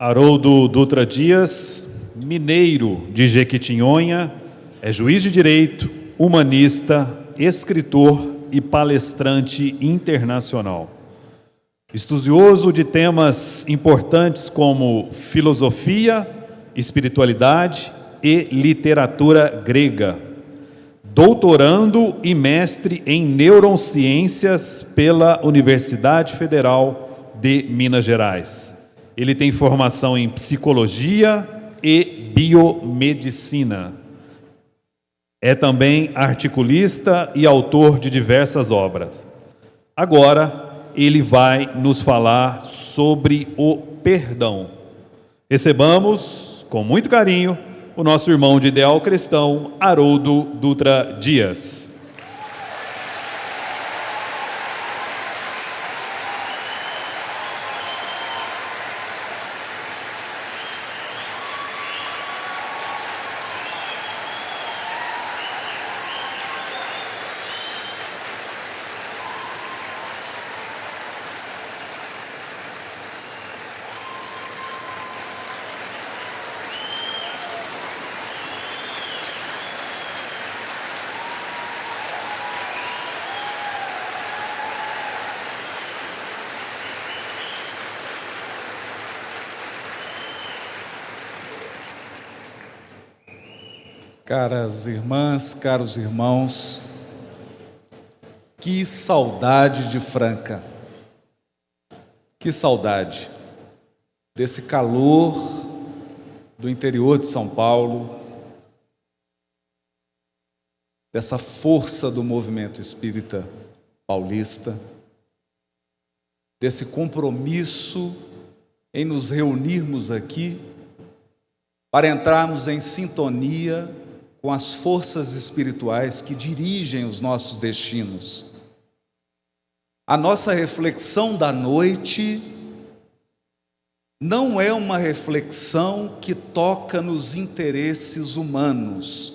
Haroldo Dutra Dias, mineiro de Jequitinhonha, é juiz de direito, humanista, escritor e palestrante internacional. Estudioso de temas importantes como filosofia, espiritualidade e literatura grega. Doutorando e mestre em neurociências pela Universidade Federal de Minas Gerais. Ele tem formação em psicologia e biomedicina. É também articulista e autor de diversas obras. Agora, ele vai nos falar sobre o perdão. Recebamos, com muito carinho, o nosso irmão de ideal cristão, Haroldo Dutra Dias. Caras irmãs, caros irmãos, que saudade de Franca, que saudade desse calor do interior de São Paulo, dessa força do movimento espírita paulista, desse compromisso em nos reunirmos aqui para entrarmos em sintonia com as forças espirituais que dirigem os nossos destinos. A nossa reflexão da noite não é uma reflexão que toca nos interesses humanos.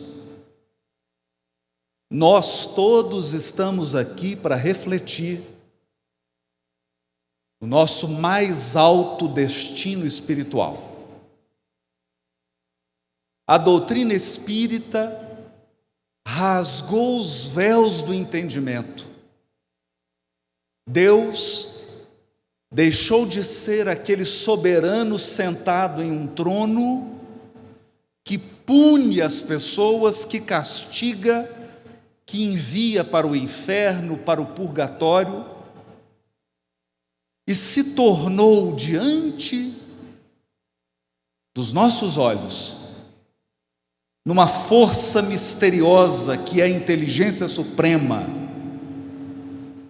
Nós todos estamos aqui para refletir o nosso mais alto destino espiritual. A doutrina espírita rasgou os véus do entendimento. Deus deixou de ser aquele soberano sentado em um trono que pune as pessoas, que castiga, que envia para o inferno, para o purgatório, e se tornou diante dos nossos olhos numa força misteriosa que é a inteligência suprema,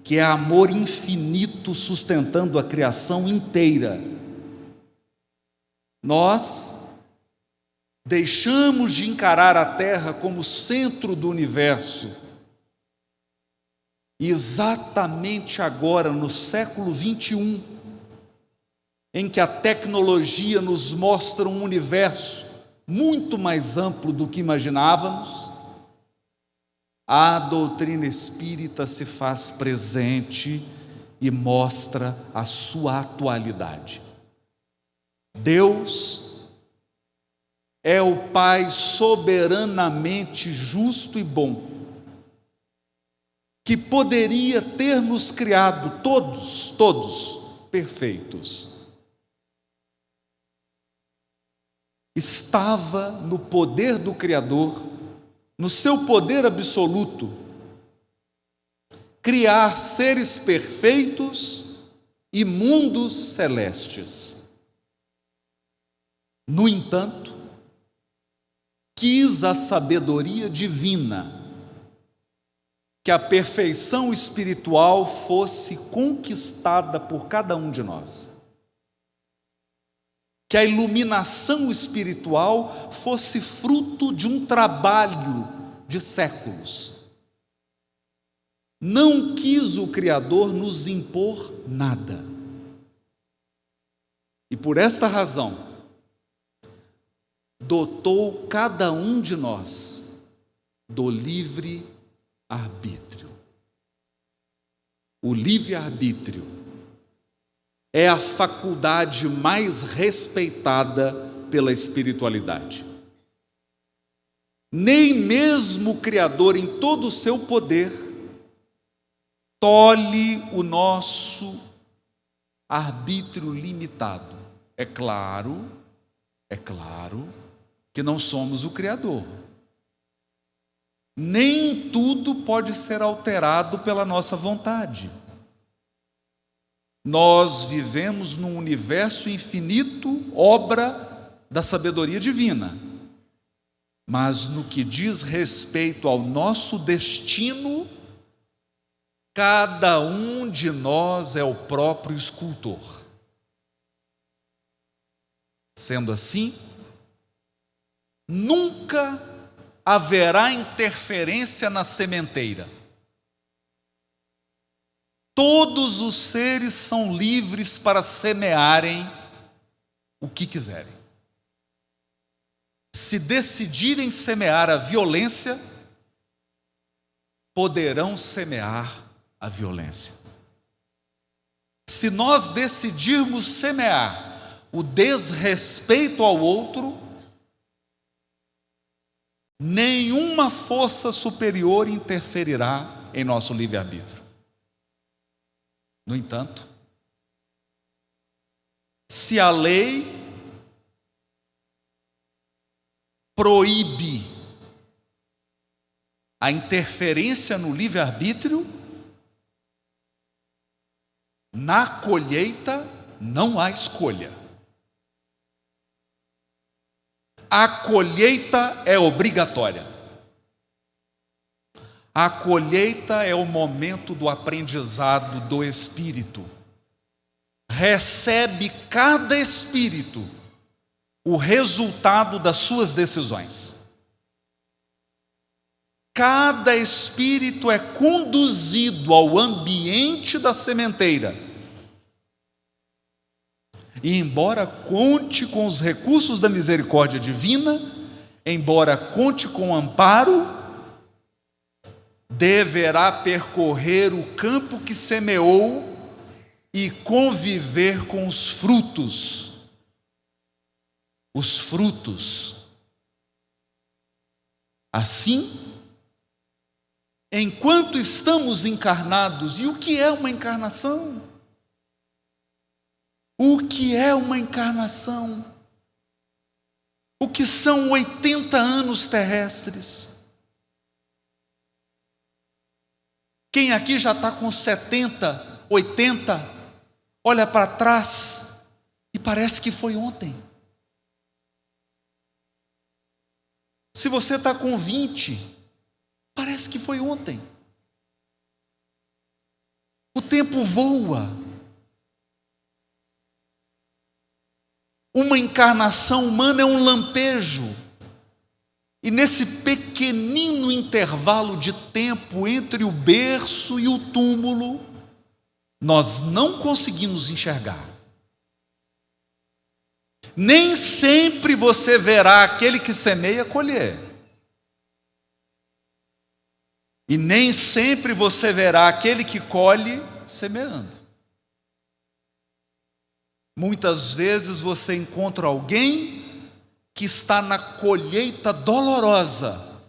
que é amor infinito sustentando a criação inteira. Nós deixamos de encarar a Terra como centro do universo. E exatamente agora, no século 21, em que a tecnologia nos mostra um universo muito mais amplo do que imaginávamos, a doutrina espírita se faz presente e mostra a sua atualidade. Deus é o Pai soberanamente justo e bom, que poderia ter nos criado todos perfeitos. Estava no poder do Criador, no seu poder absoluto, criar seres perfeitos e mundos celestes. No entanto, quis a sabedoria divina que a perfeição espiritual fosse conquistada por cada um de nós. Que a iluminação espiritual fosse fruto de um trabalho de séculos. Não quis o Criador nos impor nada. E por esta razão, dotou cada um de nós do livre arbítrio. O livre-arbítrio é a faculdade mais respeitada pela espiritualidade. Nem mesmo o Criador, em todo o seu poder, tolhe o nosso arbítrio limitado. É claro que não somos o Criador. Nem tudo pode ser alterado pela nossa vontade. Nós vivemos num universo infinito, obra da sabedoria divina. Mas no que diz respeito ao nosso destino, cada um de nós é o próprio escultor. Sendo assim, nunca haverá interferência na sementeira. Todos os seres são livres para semearem o que quiserem. Se decidirem semear a violência, poderão semear a violência. Se nós decidirmos semear o desrespeito ao outro, nenhuma força superior interferirá em nosso livre-arbítrio. No entanto, se a lei proíbe a interferência no livre-arbítrio, na colheita não há escolha. A colheita é obrigatória. A colheita é o momento do aprendizado do espírito. Recebe cada espírito o resultado das suas decisões. Cada espírito é conduzido ao ambiente da sementeira. E embora conte com os recursos da misericórdia divina, embora conte com o amparo, deverá percorrer o campo que semeou e conviver com os frutos. Os frutos. Assim, enquanto estamos encarnados, e o que é uma encarnação? O que é uma encarnação? O que são 80 anos terrestres? Quem aqui já está com 70, 80, olha para trás e parece que foi ontem. Se você está com 20, parece que foi ontem. O tempo voa. Uma encarnação humana é um lampejo. E nesse pequenino intervalo de tempo entre o berço e o túmulo, nós não conseguimos enxergar. Nem sempre você verá aquele que semeia colher. E nem sempre você verá aquele que colhe semeando. Muitas vezes você encontra alguém que está na colheita dolorosa,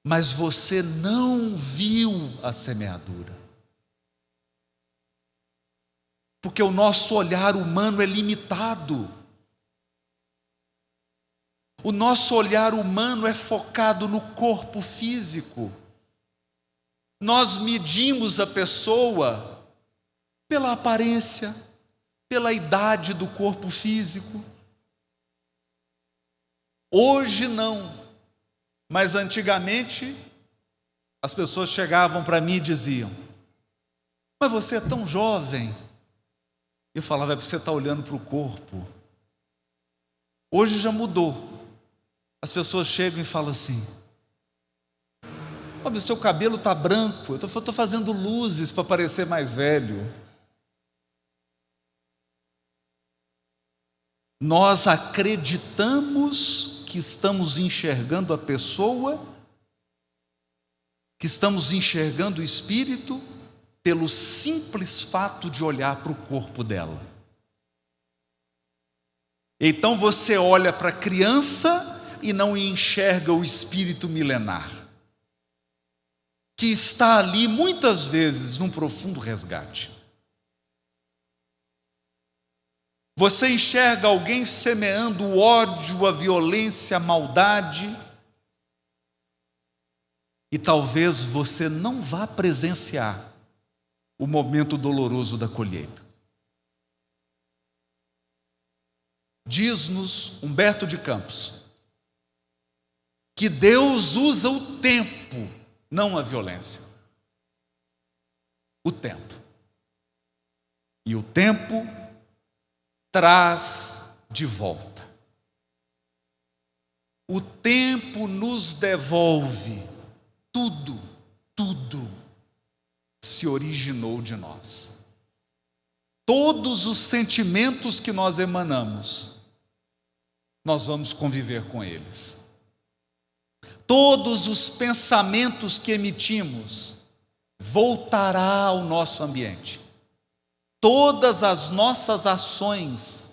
mas você não viu a semeadura. Porque o nosso olhar humano é limitado. O nosso olhar humano é focado no corpo físico. Nós medimos a pessoa pela aparência, pela idade do corpo físico. Hoje não, mas antigamente as pessoas chegavam para mim e diziam: mas você é tão jovem. Eu falava: é porque você está olhando para o corpo. Hoje já mudou. As pessoas chegam e falam assim: olha, seu cabelo está branco, eu estou fazendo luzes para parecer mais velho. Nós acreditamos que estamos enxergando a pessoa, que estamos enxergando o espírito, pelo simples fato de olhar para o corpo dela. Então você olha para a criança e não enxerga o espírito milenar, que está ali muitas vezes num profundo resgate. Você enxerga alguém semeando o ódio, a violência, a maldade, e talvez você não vá presenciar o momento doloroso da colheita. Diz-nos Humberto de Campos que Deus usa o tempo, não a violência. O tempo. E o tempo traz de volta. O tempo nos devolve tudo se originou de nós. Todos os sentimentos que nós emanamos, nós vamos conviver com eles. Todos os pensamentos que emitimos, voltará ao nosso ambiente. Todas as nossas ações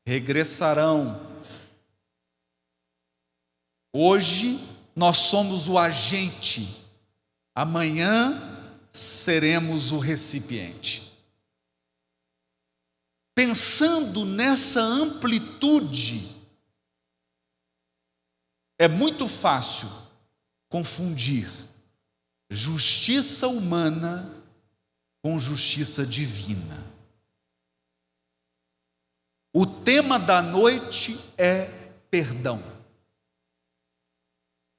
regressarão. Hoje nós somos o agente, amanhã seremos o recipiente. Pensando nessa amplitude, é muito fácil confundir justiça humana com justiça divina. O tema da noite é perdão.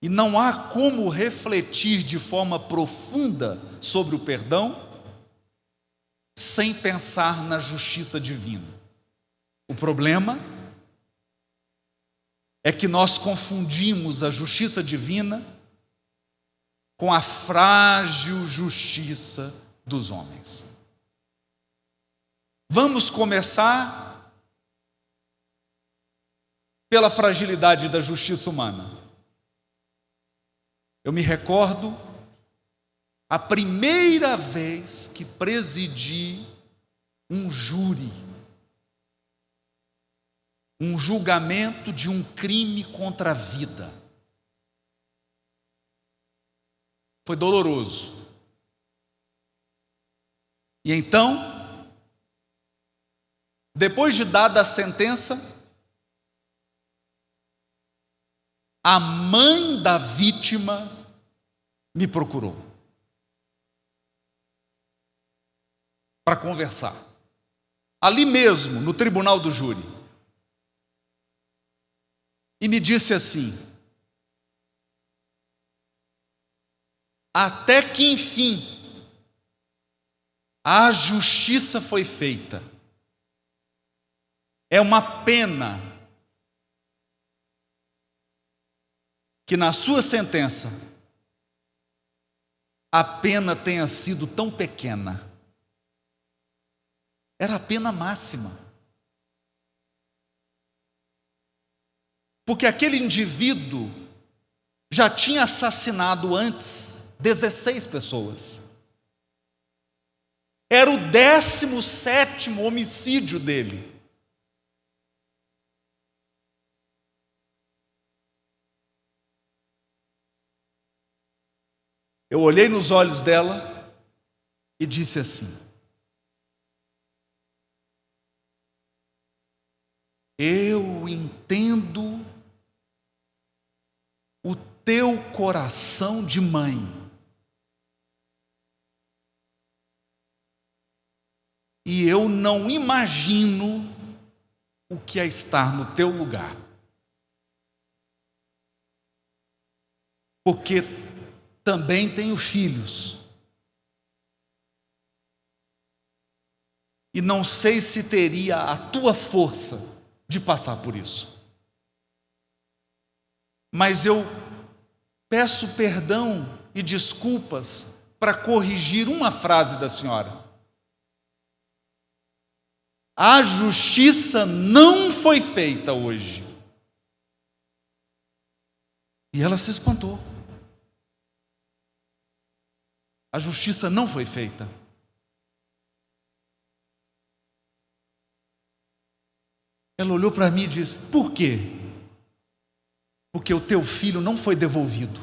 E não há como refletir de forma profunda sobre o perdão sem pensar na justiça divina. O problema é que nós confundimos a justiça divina com a frágil justiça dos homens. Vamos começar pela fragilidade da justiça humana. Eu me recordo a primeira vez que presidi um júri, um julgamento de um crime contra a vida. Foi doloroso. E então, depois de dada a sentença, a mãe da vítima me procurou para conversar, ali mesmo, no tribunal do júri, e me disse assim: até que enfim a justiça foi feita. É uma pena que na sua sentença a pena tenha sido tão pequena. Era a pena máxima. Porque aquele indivíduo já tinha assassinado antes 16 pessoas. Era o 17º homicídio dele. Eu olhei nos olhos dela e disse assim: eu entendo o teu coração de mãe. E eu não imagino o que é estar no teu lugar. Porque também tenho filhos. E não sei se teria a tua força de passar por isso. Mas eu peço perdão e desculpas para corrigir uma frase da senhora. A justiça não foi feita hoje. E ela se espantou. A justiça não foi feita. Ela olhou para mim e disse: por quê? Porque o teu filho não foi devolvido.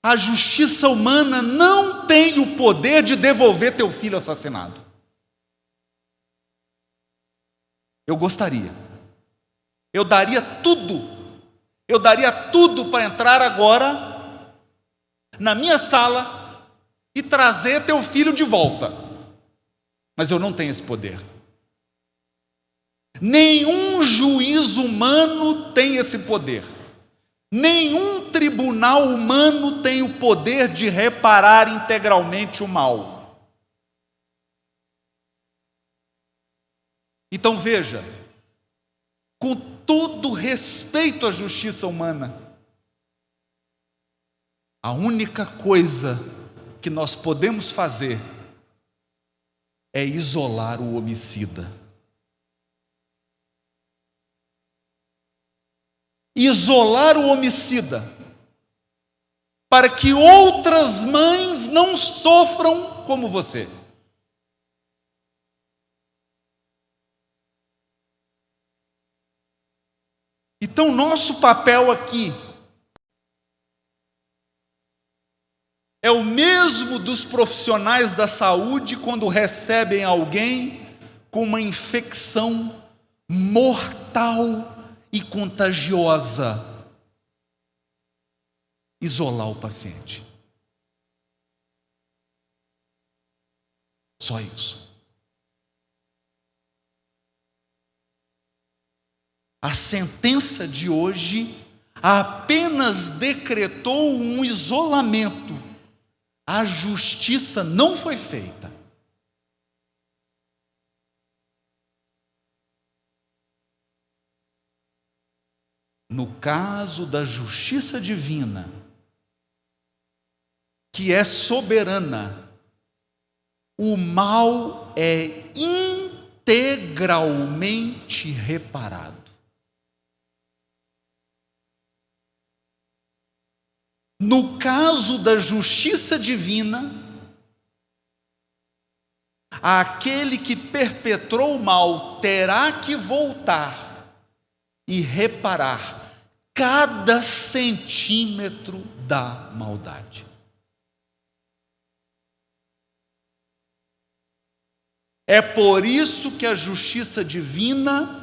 A justiça humana não tem o poder de devolver teu filho assassinado. Eu gostaria. Eu daria tudo para entrar agora na minha sala e trazer teu filho de volta. Mas eu não tenho esse poder. Nenhum juiz humano tem esse poder. Nenhum tribunal humano tem o poder de reparar integralmente o mal. Então veja, com todo respeito à justiça humana, a única coisa que nós podemos fazer é isolar o homicida. Isolar o homicida, para que outras mães não sofram como você. Então, nosso papel aqui é o mesmo dos profissionais da saúde quando recebem alguém com uma infecção mortal e contagiosa. Isolar o paciente. Só isso. A sentença de hoje apenas decretou um isolamento. A justiça não foi feita. No caso da justiça divina, que é soberana, o mal é integralmente reparado. No caso da justiça divina, aquele que perpetrou o mal terá que voltar e reparar cada centímetro da maldade. É por isso que a justiça divina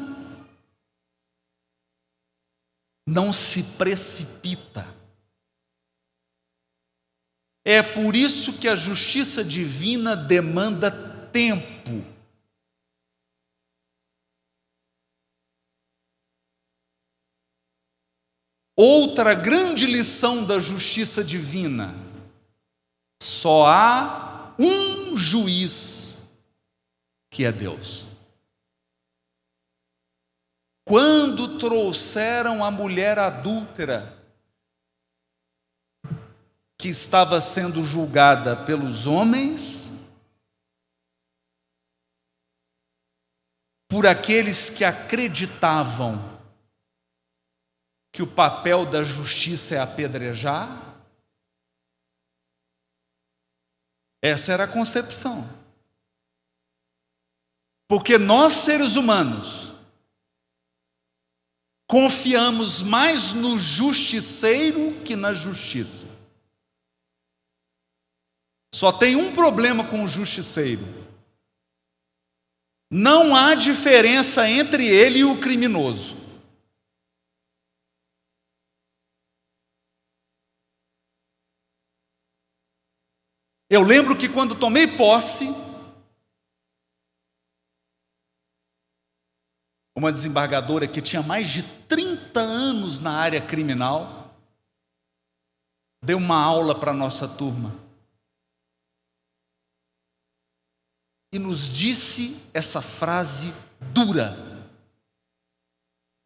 não se precipita. É por isso que a justiça divina demanda tempo. Outra grande lição da justiça divina: só há um juiz, que é Deus. Quando trouxeram a mulher adúltera, que estava sendo julgada pelos homens, por aqueles que acreditavam que o papel da justiça é apedrejar, essa era a concepção. Porque nós, seres humanos, confiamos mais no justiceiro que na justiça. Só tem um problema com o justiceiro: não há diferença entre ele e o criminoso. Eu lembro que quando tomei posse, uma desembargadora que tinha mais de 30 anos na área criminal, deu uma aula para a nossa turma e nos disse essa frase dura: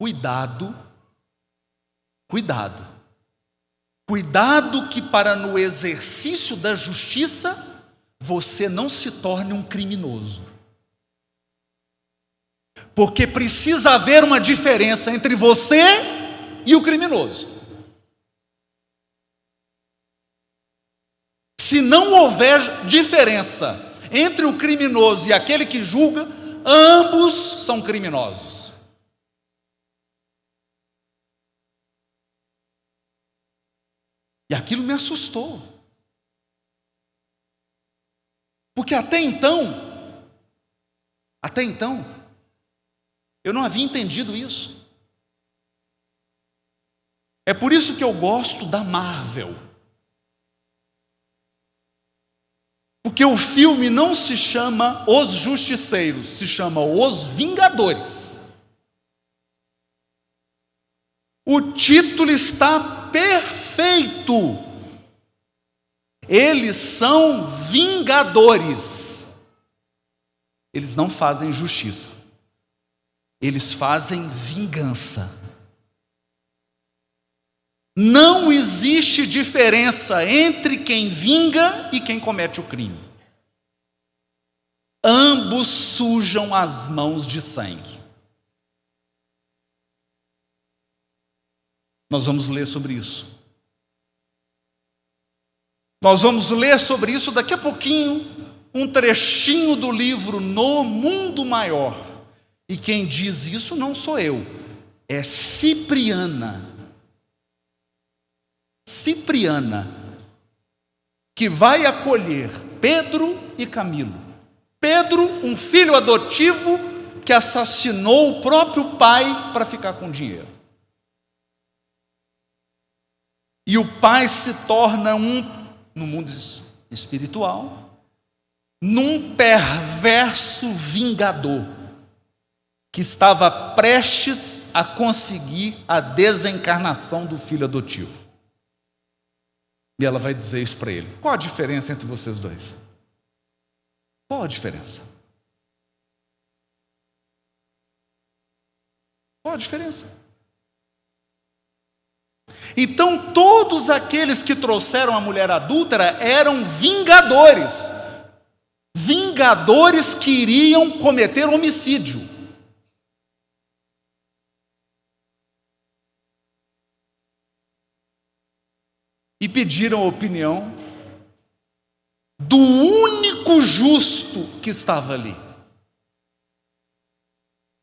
cuidado, cuidado. Cuidado que para no exercício da justiça você não se torne um criminoso. Porque precisa haver uma diferença entre você e o criminoso. Se Se não houver diferença entre o criminoso e aquele que julga, ambos são criminosos. E aquilo me assustou. Porque até então, eu não havia entendido isso. É por isso que eu gosto da Marvel. Porque o filme não se chama Os Justiceiros, se chama Os Vingadores. O título está perfeito. Eles são vingadores. Eles não fazem justiça. Eles fazem vingança. Não existe diferença entre quem vinga e quem comete o crime. Ambos sujam as mãos de sangue. Nós vamos ler sobre isso. Nós vamos ler sobre isso daqui a pouquinho, um trechinho do livro No Mundo Maior. E quem diz isso não sou eu, é Cipriana, que vai acolher Pedro e Camilo. Pedro, um filho adotivo que assassinou o próprio pai para ficar com dinheiro. E o pai se torna no mundo espiritual, num perverso vingador, que estava prestes a conseguir a desencarnação do filho adotivo. E ela vai dizer isso para ele. Qual a diferença entre vocês dois? Qual a diferença? Qual a diferença? Então, todos aqueles que trouxeram a mulher adúltera eram vingadores. Vingadores que iriam cometer homicídio. E pediram a opinião do único justo que estava ali.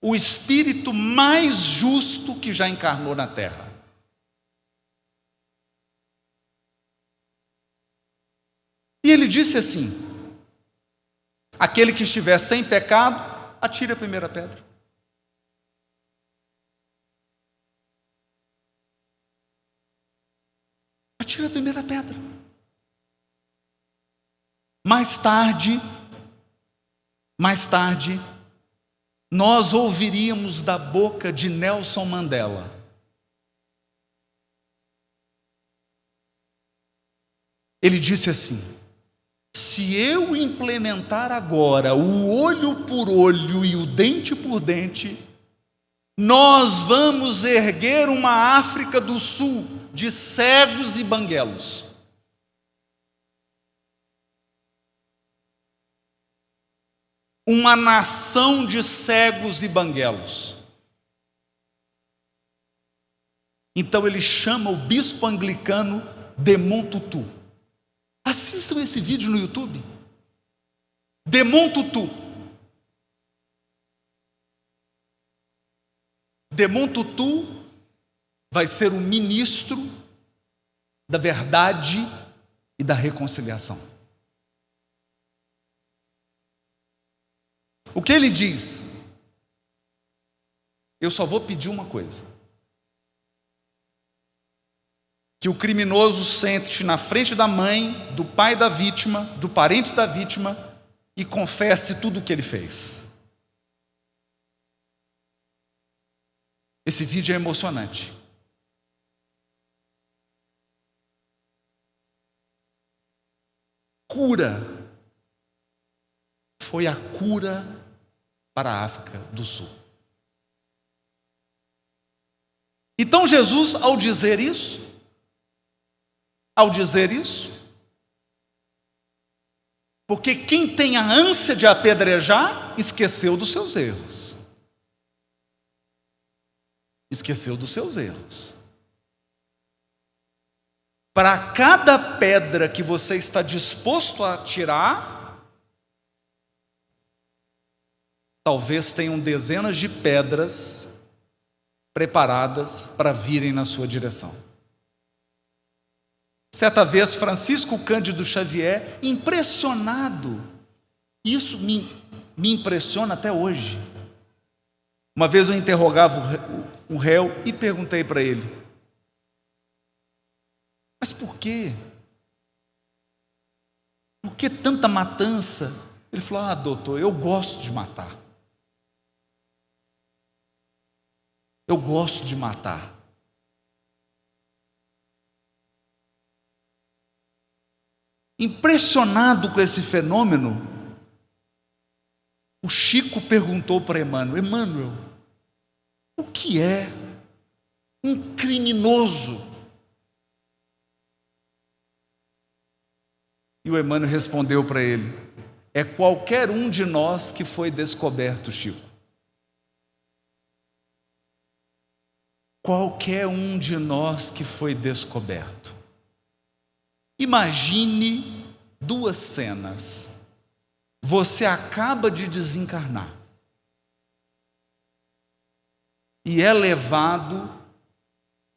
O espírito mais justo que já encarnou na terra. E ele disse assim: aquele que estiver sem pecado, atire a primeira pedra. Atire a primeira pedra. Mais tarde, nós ouviríamos da boca de Nelson Mandela: ele disse assim: se eu implementar agora o olho por olho e o dente por dente, nós vamos erguer uma África do Sul de cegos e banguelos. Uma nação de cegos e banguelos. Então ele chama o bispo anglicano Desmond Tutu. Assistam esse vídeo no YouTube. Desmond Tutu. Desmond Tutu vai ser o ministro da verdade e da reconciliação. O que ele diz? Eu só vou pedir uma coisa: que o criminoso sente na frente da mãe, do pai da vítima, do parente da vítima e confesse tudo o que ele fez. Esse vídeo é emocionante. Cura. Foi a cura para a África do Sul. Então Jesus, ao dizer isso, porque quem tem a ânsia de apedrejar, esqueceu dos seus erros. Esqueceu dos seus erros. para cada pedra que você está disposto a tirar, talvez tenham dezenas de pedras preparadas para virem na sua direção. Certa vez, Francisco Cândido Xavier, impressionado, isso me impressiona até hoje. Uma vez eu interrogava um réu e perguntei para ele: mas por quê? Por que tanta matança? Ele falou: ah, doutor, eu gosto de matar. Eu gosto de matar. Impressionado com esse fenômeno, o Chico perguntou para Emmanuel: Emmanuel, o que é um criminoso? E o Emmanuel respondeu para ele: é qualquer um de nós que foi descoberto, Chico. Qualquer um de nós que foi descoberto. Imagine duas cenas. Você acaba de desencarnar e é levado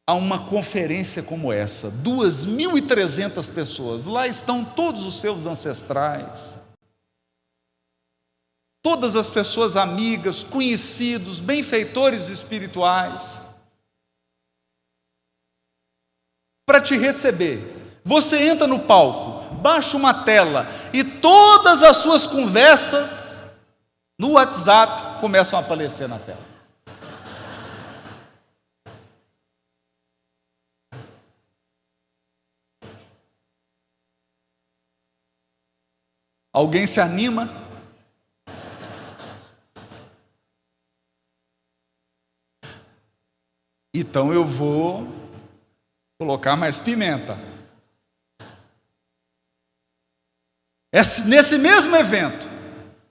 a uma conferência como essa, 2.300 pessoas, lá estão todos os seus ancestrais, todas as pessoas amigas, conhecidos, benfeitores espirituais, para te receber. Você entra no palco, baixa uma tela e todas as suas conversas no WhatsApp começam a aparecer na tela. Alguém se anima? Então eu vou colocar mais pimenta. Nesse mesmo evento,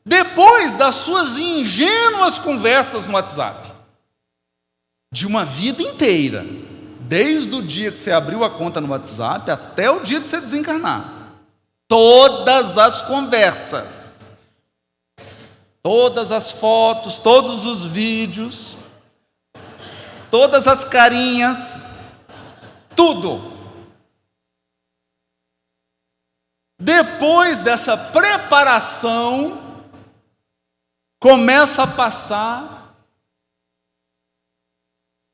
depois das suas ingênuas conversas no WhatsApp, de uma vida inteira, desde o dia que você abriu a conta no WhatsApp até o dia de você desencarnar, todas as conversas, todas as fotos, todos os vídeos, todas as carinhas, tudo. Depois dessa preparação, começa a passar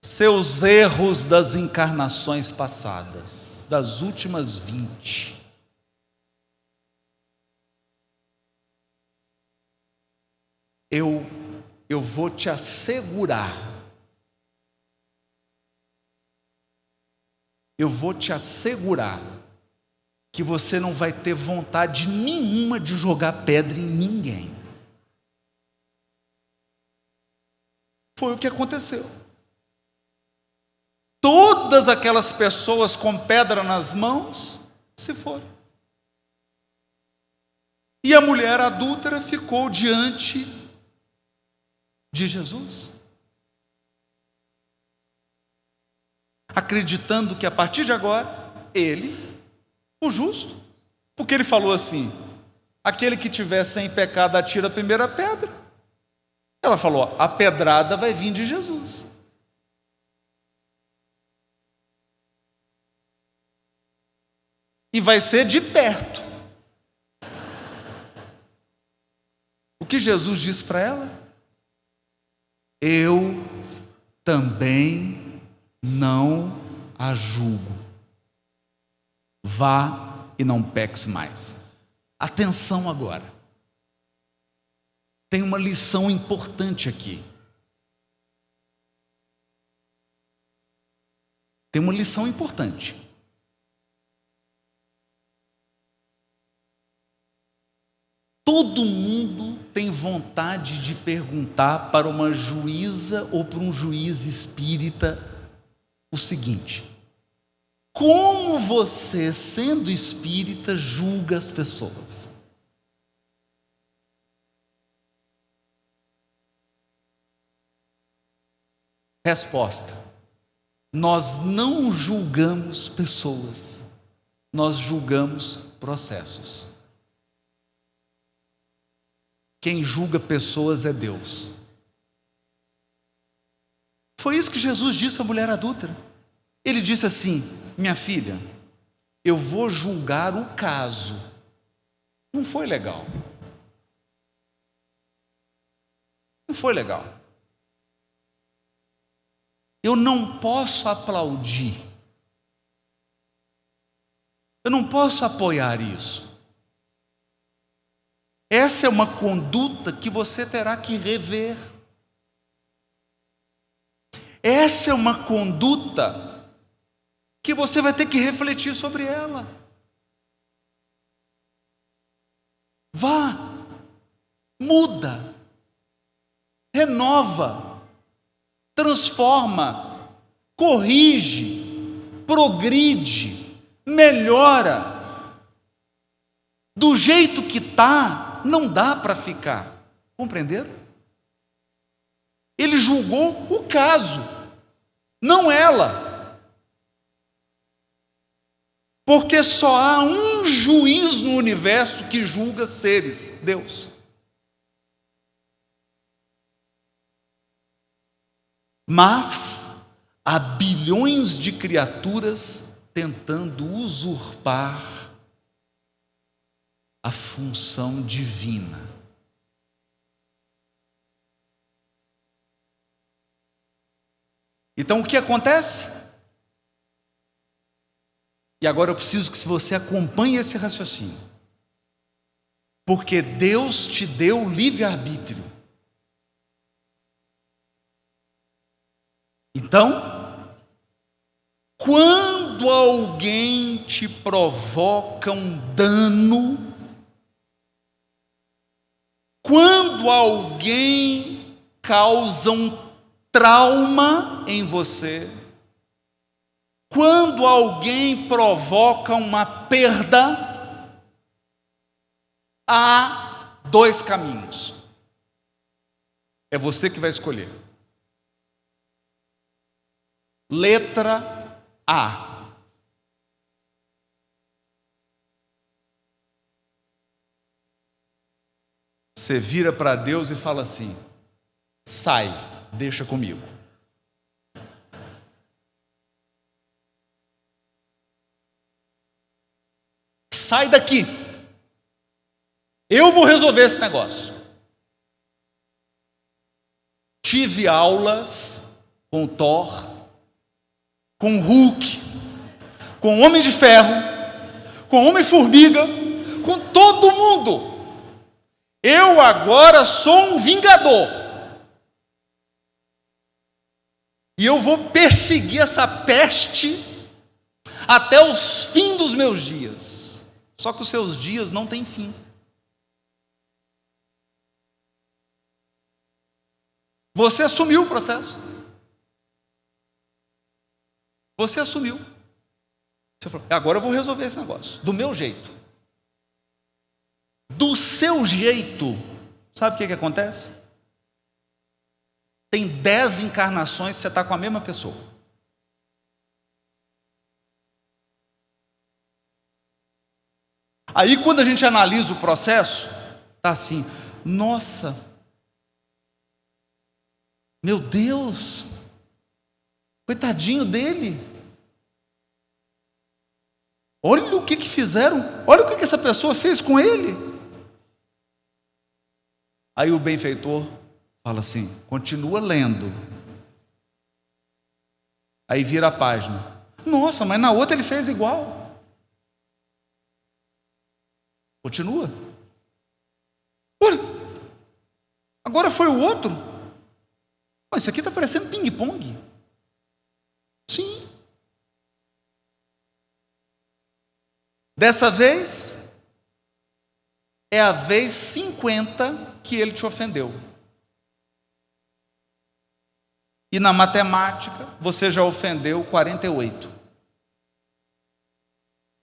seus erros das encarnações passadas, das últimas 20. Eu vou te assegurar, que você não vai ter vontade nenhuma de jogar pedra em ninguém. Foi o que aconteceu. Todas aquelas pessoas com pedra nas mãos se foram. E a mulher adúltera ficou diante de Jesus, acreditando que a partir de agora, ele, o justo, porque ele falou assim: aquele que tiver sem pecado atira a primeira pedra. Ela falou: a pedrada vai vir de Jesus. E vai ser de perto. O que Jesus disse para ela? Eu também não a julgo. Vá e não peques mais. Atenção agora. Tem uma lição importante aqui. Tem uma lição importante. Todo mundo tem vontade de perguntar para uma juíza ou para um juiz espírita o seguinte: como você, sendo espírita, julga as pessoas? Resposta: nós não julgamos pessoas, nós julgamos processos. Quem julga pessoas é Deus. Foi isso que Jesus disse à mulher adúltera. Ele disse assim: minha filha, eu vou julgar o caso. Não foi legal. Não foi legal. Eu não posso aplaudir. Eu não posso apoiar isso. Essa é uma conduta que você terá que rever. Essa é uma conduta que você vai ter que refletir sobre ela. Vá, muda, renova, transforma, corrige, progride, melhora. Do jeito que está, não dá para ficar. Compreenderam? Ele julgou o caso, não ela. Porque só há um juiz no universo que julga seres: Deus. Mas há bilhões de criaturas tentando usurpar a função divina. Então o que acontece? E agora eu preciso que você acompanhe esse raciocínio. Porque Deus te deu livre-arbítrio. Então, quando alguém te provoca um dano, quando alguém causa um trauma em você, quando alguém provoca uma perda, há dois caminhos. É você que vai escolher. Letra A. Você vira para Deus e fala assim: sai, deixa comigo. Sai daqui. Eu vou resolver esse negócio. Tive aulas com Thor, com Hulk, com Homem de Ferro, com Homem-Formiga, com todo mundo. Eu agora sou um vingador. E eu vou perseguir essa peste até os fins dos meus dias. Só que os seus dias não têm fim. Você assumiu o processo. Você assumiu. Você falou: agora eu vou resolver esse negócio, do meu jeito. Do seu jeito. Sabe o que acontece? Tem 10 encarnações que você está com a mesma pessoa. Aí quando a gente analisa o processo, está assim: nossa, meu Deus, coitadinho dele. Olha o que fizeram, olha o que essa pessoa fez com ele. Aí o benfeitor fala assim: continua lendo. Aí vira a página. Nossa, mas na outra ele fez igual. Continua. Olha, agora foi o outro. Mas isso aqui está parecendo ping-pong. Sim. Dessa vez, é a vez 50 que ele te ofendeu. E na matemática, você já ofendeu 48.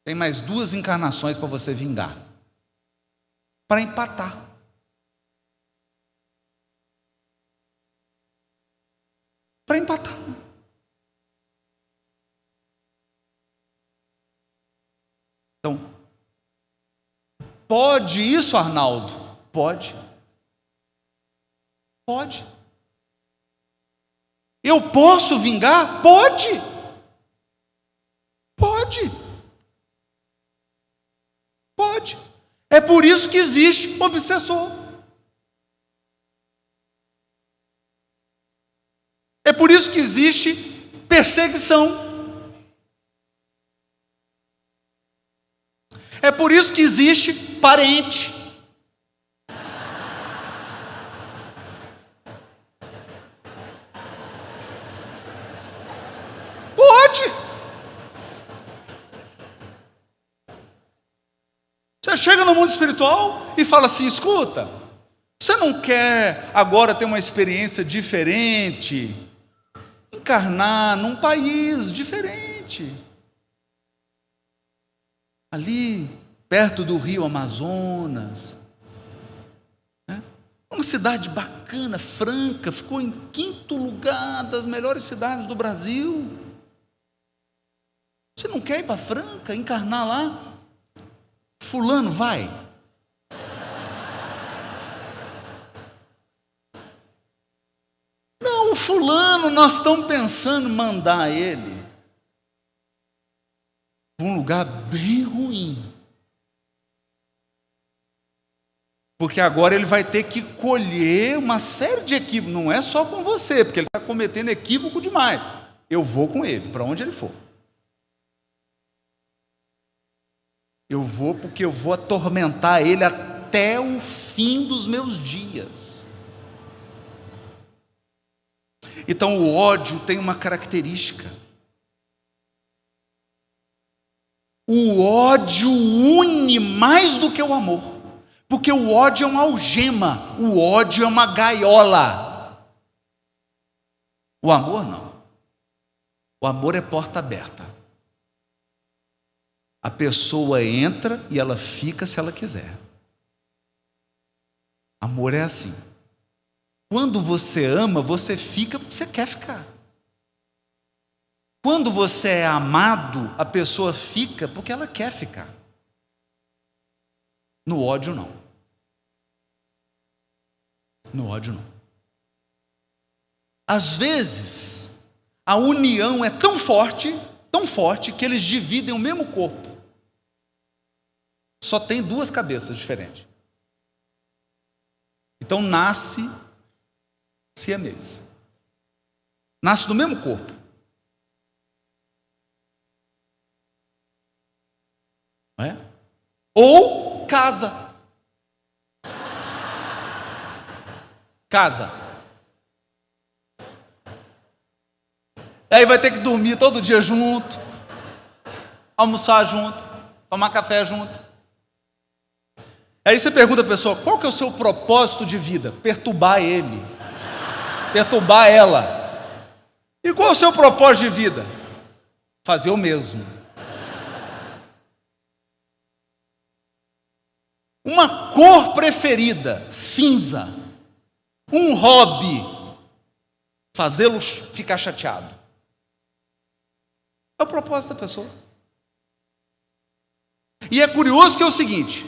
Tem mais 2 encarnações para você vingar. Para empatar. Para empatar. Pode isso, Arnaldo? Pode. Pode. Eu posso vingar? Pode. Pode. Pode. É por isso que existe obsessor. É por isso que existe perseguição. É por isso que existe parente. Pode. Você chega no mundo espiritual e fala assim: escuta, você não quer agora ter uma experiência diferente? Encarnar num país diferente. Ali, perto do rio Amazonas. Uma cidade bacana, Franca, ficou em 5º lugar das melhores cidades do Brasil. Você não quer ir para Franca, encarnar lá? Fulano, vai. Não, o fulano, nós estamos pensando em mandar ele para um lugar bem ruim. Porque agora ele vai ter que colher uma série de equívocos. Não é só com você, porque ele está cometendo equívoco demais. Eu vou com ele, para onde ele for. Eu vou porque eu vou atormentar ele até o fim dos meus dias. Então o ódio tem uma característica. O ódio une mais do que o amor. Porque o ódio é uma algema, o ódio é uma gaiola. O amor não. O amor é porta aberta. A pessoa entra e ela fica se ela quiser. Amor é assim. Quando você ama, você fica porque você quer ficar. Quando você é amado, a pessoa fica porque ela quer ficar. No ódio, não. No ódio, não. Às vezes, a união é tão forte, que eles dividem o mesmo corpo. Só tem 2 cabeças diferentes. Então, nasce siamês. Nasce do mesmo corpo. Não é? Ou casa. Casa. Aí vai ter que dormir todo dia junto, almoçar junto, tomar café junto. Aí você pergunta a pessoa: qual que é o seu propósito de vida? Perturbar ele, perturbar ela. E qual é o seu propósito de vida? Fazer o mesmo. Uma cor preferida, cinza. Um hobby, fazê-lo ficar chateado. É o propósito da pessoa. E é curioso porque é o seguinte: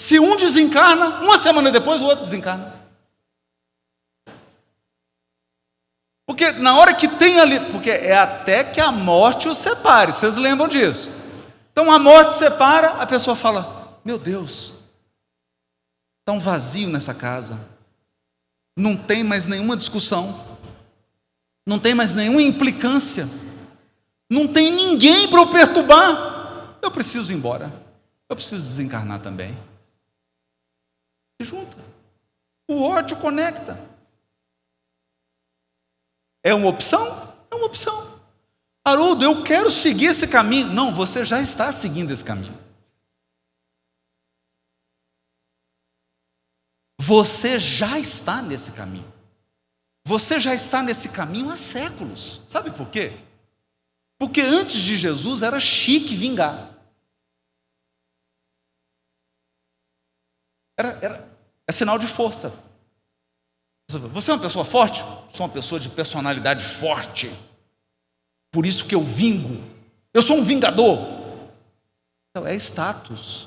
se um desencarna, uma semana depois o outro desencarna. Porque na hora que tem ali, porque é até que a morte os separe, vocês lembram disso? Então a morte separa, a pessoa fala: meu Deus, está um vazio nessa casa. Não tem mais nenhuma discussão, não tem mais nenhuma implicância, não tem ninguém para eu perturbar. Eu preciso ir embora, eu preciso desencarnar também. E junta. O ódio conecta. É uma opção? É uma opção. Haroldo, eu quero seguir esse caminho. Não, você já está seguindo esse caminho. Você já está nesse caminho. Você já está nesse caminho há séculos. Sabe por quê? Porque antes de Jesus era chique vingar. É sinal de força. Você é uma pessoa forte? Sou uma pessoa de personalidade forte. Por isso que eu vingo. Eu sou um vingador. Então, é status.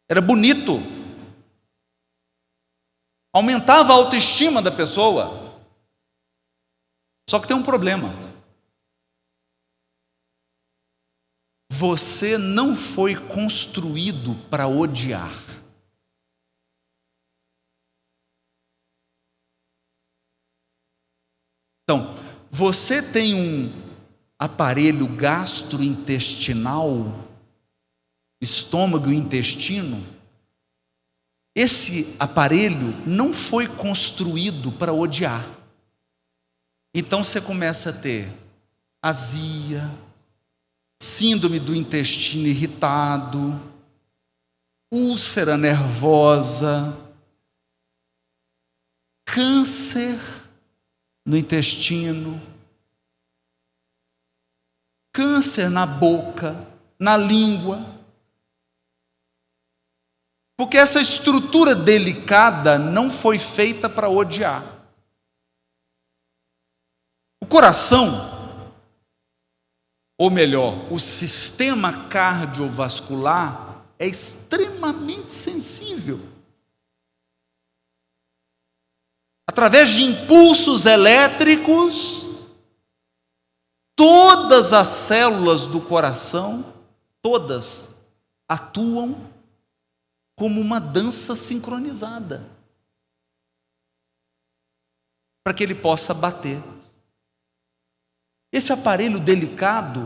Era bonito. Aumentava a autoestima da pessoa. Só que tem um problema. Você não foi construído para odiar. Então, você tem um aparelho gastrointestinal, estômago e intestino. Esse aparelho não foi construído para odiar. Então você começa a ter azia, síndrome do intestino irritado, úlcera nervosa, câncer no intestino, câncer na boca, na língua. Porque essa estrutura delicada não foi feita para odiar. O coração, ou melhor, o sistema cardiovascular é extremamente sensível. Através de impulsos elétricos, todas as células do coração, todas atuam como uma dança sincronizada, para que ele possa bater. Esse aparelho delicado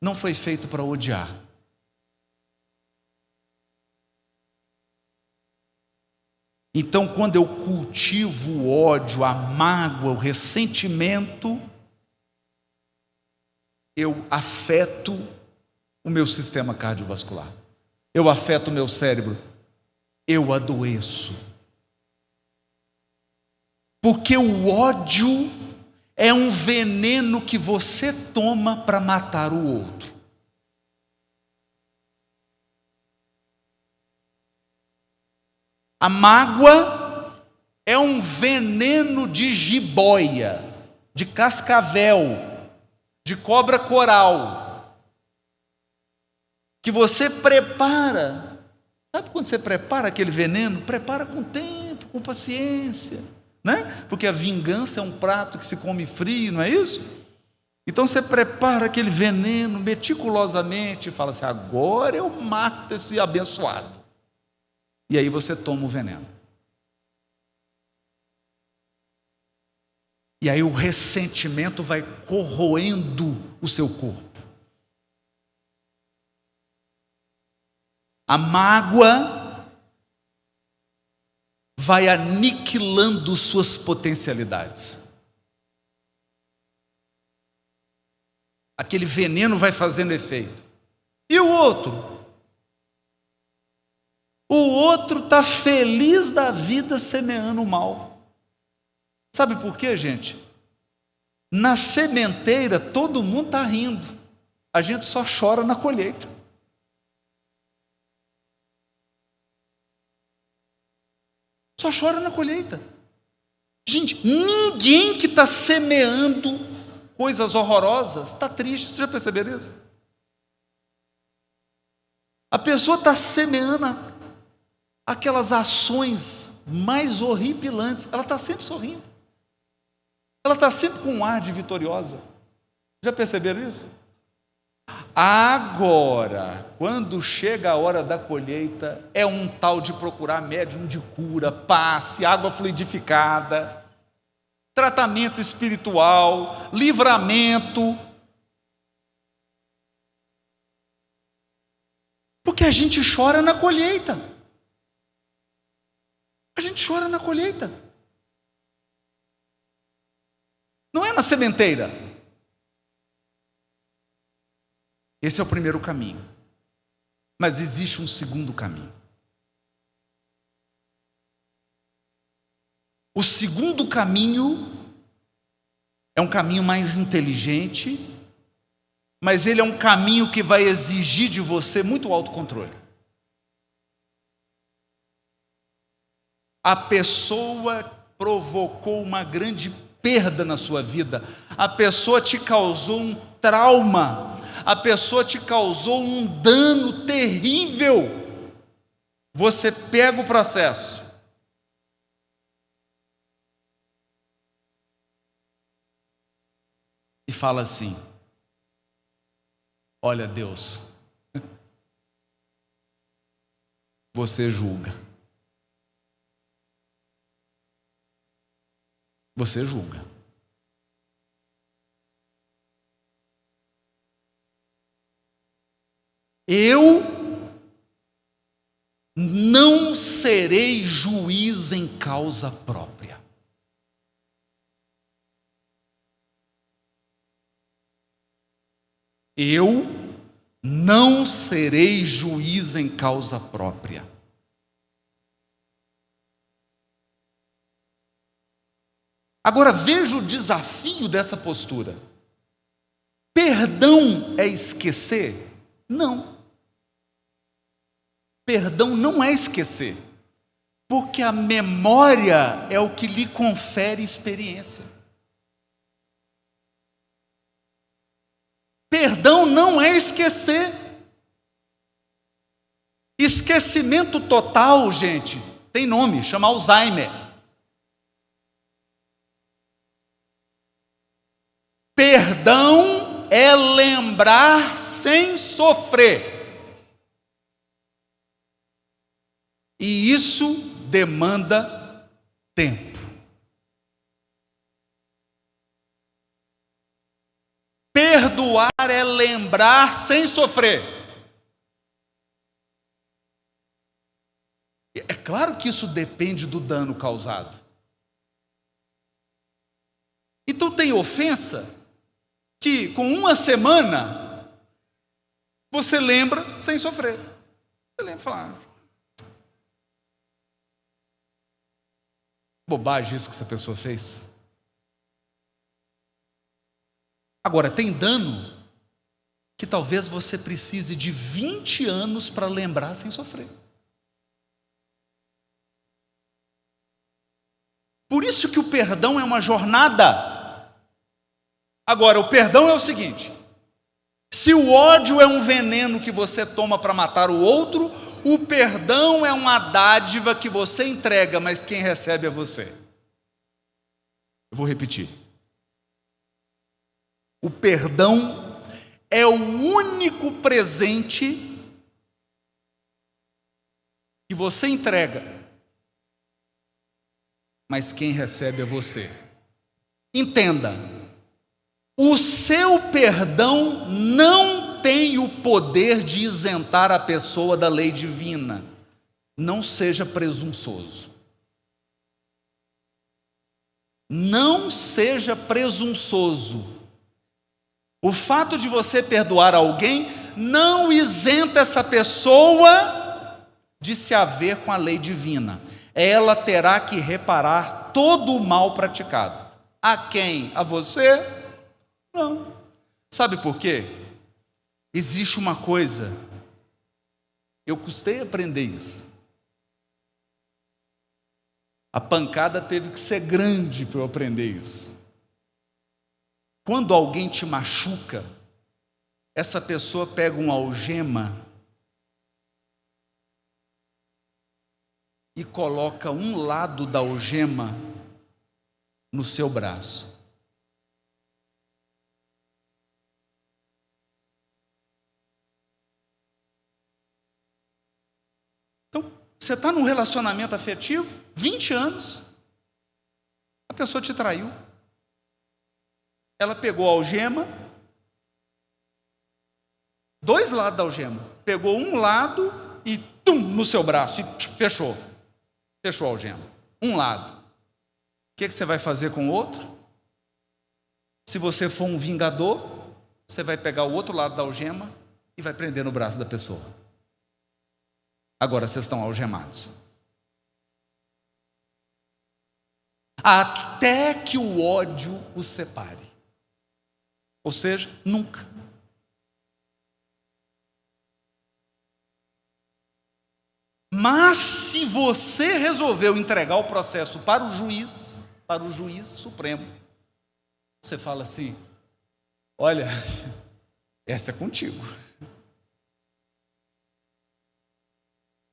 não foi feito para odiar. Então, quando eu cultivo o ódio, a mágoa, o ressentimento, eu afeto o meu sistema cardiovascular. Eu afeto o meu cérebro. Eu adoeço. Porque o ódio é um veneno que você toma para matar o outro. A mágoa é um veneno de jiboia, de cascavel, de cobra coral, que você prepara. Sabe quando você prepara aquele veneno? Prepara com tempo, com paciência, né? Porque a vingança é um prato que se come frio, não é isso? Então você prepara aquele veneno meticulosamente e fala assim: agora eu mato esse abençoado. E aí você toma o veneno. E aí o ressentimento vai corroendo o seu corpo. A mágoa vai aniquilando suas potencialidades. Aquele veneno vai fazendo efeito. E o outro? O outro está feliz da vida semeando o mal. Sabe por quê, gente? Na sementeira todo mundo está rindo. A gente só chora na colheita. Só chora na colheita. Gente, ninguém que está semeando coisas horrorosas está triste. Vocês já perceberam isso? A pessoa está semeando aquelas ações mais horripilantes. Ela está sempre sorrindo. Ela está sempre com um ar de vitoriosa. Já perceberam isso? Agora, quando chega a hora da colheita, é um tal de procurar médium de cura, passe, água fluidificada, tratamento espiritual, livramento. Porque a gente chora na colheita. A gente chora na colheita. Não é na sementeira. Esse é o primeiro caminho. Mas existe um segundo caminho. O segundo caminho é um caminho mais inteligente, mas ele é um caminho que vai exigir de você muito autocontrole. A pessoa provocou uma grande perda na sua vida, a pessoa te causou um trauma, a pessoa te causou um dano terrível, você pega o processo e fala assim: olha, Deus, você julga. Você julga. Eu não serei juiz em causa própria. Eu não serei juiz em causa própria. Agora veja o desafio dessa postura. Perdão é esquecer? Não. Perdão não é esquecer, porque a memória é o que lhe confere experiência. Perdão não é esquecer. Esquecimento total, gente, tem nome, chama Alzheimer. Perdão é lembrar sem sofrer. E isso demanda tempo. Perdoar é lembrar sem sofrer. É claro que isso depende do dano causado. Então tem ofensa que com uma semana você lembra sem sofrer. Você lembra e fala: bobagem isso que essa pessoa fez. Agora, tem dano que talvez você precise de 20 anos para lembrar sem sofrer. Por isso que o perdão é uma jornada. Agora, o perdão é o seguinte: se o ódio é um veneno que você toma para matar o outro, o perdão é uma dádiva que você entrega, mas quem recebe é você. Eu vou repetir. O perdão é o único presente que você entrega, mas quem recebe é você. Entenda, o seu perdão não tem o poder de isentar a pessoa da lei divina. Não seja presunçoso. Não seja presunçoso. O fato de você perdoar alguém não isenta essa pessoa de se haver com a lei divina. Ela terá que reparar todo o mal praticado. A quem? A você? Não. Sabe por quê? Existe uma coisa, eu custei aprender isso. A pancada teve que ser grande para eu aprender isso. Quando alguém te machuca, essa pessoa pega uma algema e coloca um lado da algema no seu braço. Então, você está num relacionamento afetivo, 20 anos, a pessoa te traiu. Ela pegou a algema, dois lados da algema, pegou um lado e tum, no seu braço, e fechou. Fechou a algema. Um lado. O que você vai fazer com o outro? Se você for um vingador, você vai pegar o outro lado da algema e vai prender no braço da pessoa. Agora vocês estão algemados. Até que o ódio os separe. Ou seja, nunca. Mas se você resolveu entregar o processo para o juiz supremo, você fala assim: olha, essa é contigo.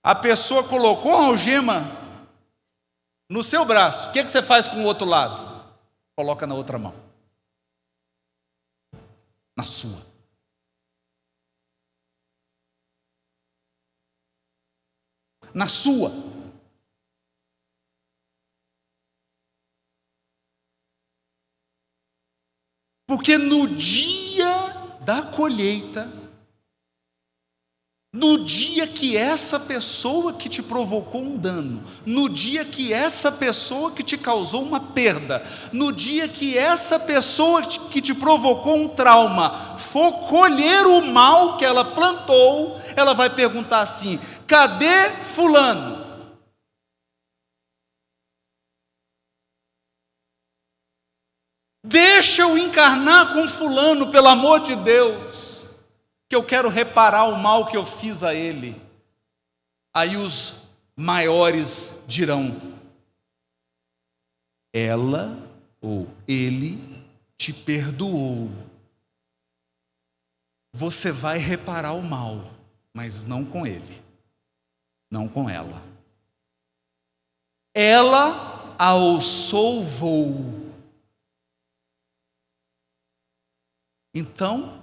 A pessoa colocou a algema no seu braço. O que você faz com o outro lado? Coloca na outra mão. Na sua. Na sua. Porque no dia da colheita, no dia que essa pessoa que te provocou um dano, no dia que essa pessoa que te causou uma perda, no dia que essa pessoa que te provocou um trauma for colher o mal que ela plantou, ela vai perguntar assim: cadê fulano? Deixa eu encarnar com fulano, pelo amor de Deus, que eu quero reparar o mal que eu fiz a ele. Aí os maiores dirão: ela ou ele te perdoou. Você vai reparar o mal, mas não com ele, não com ela. Ela alçou o voo. Então,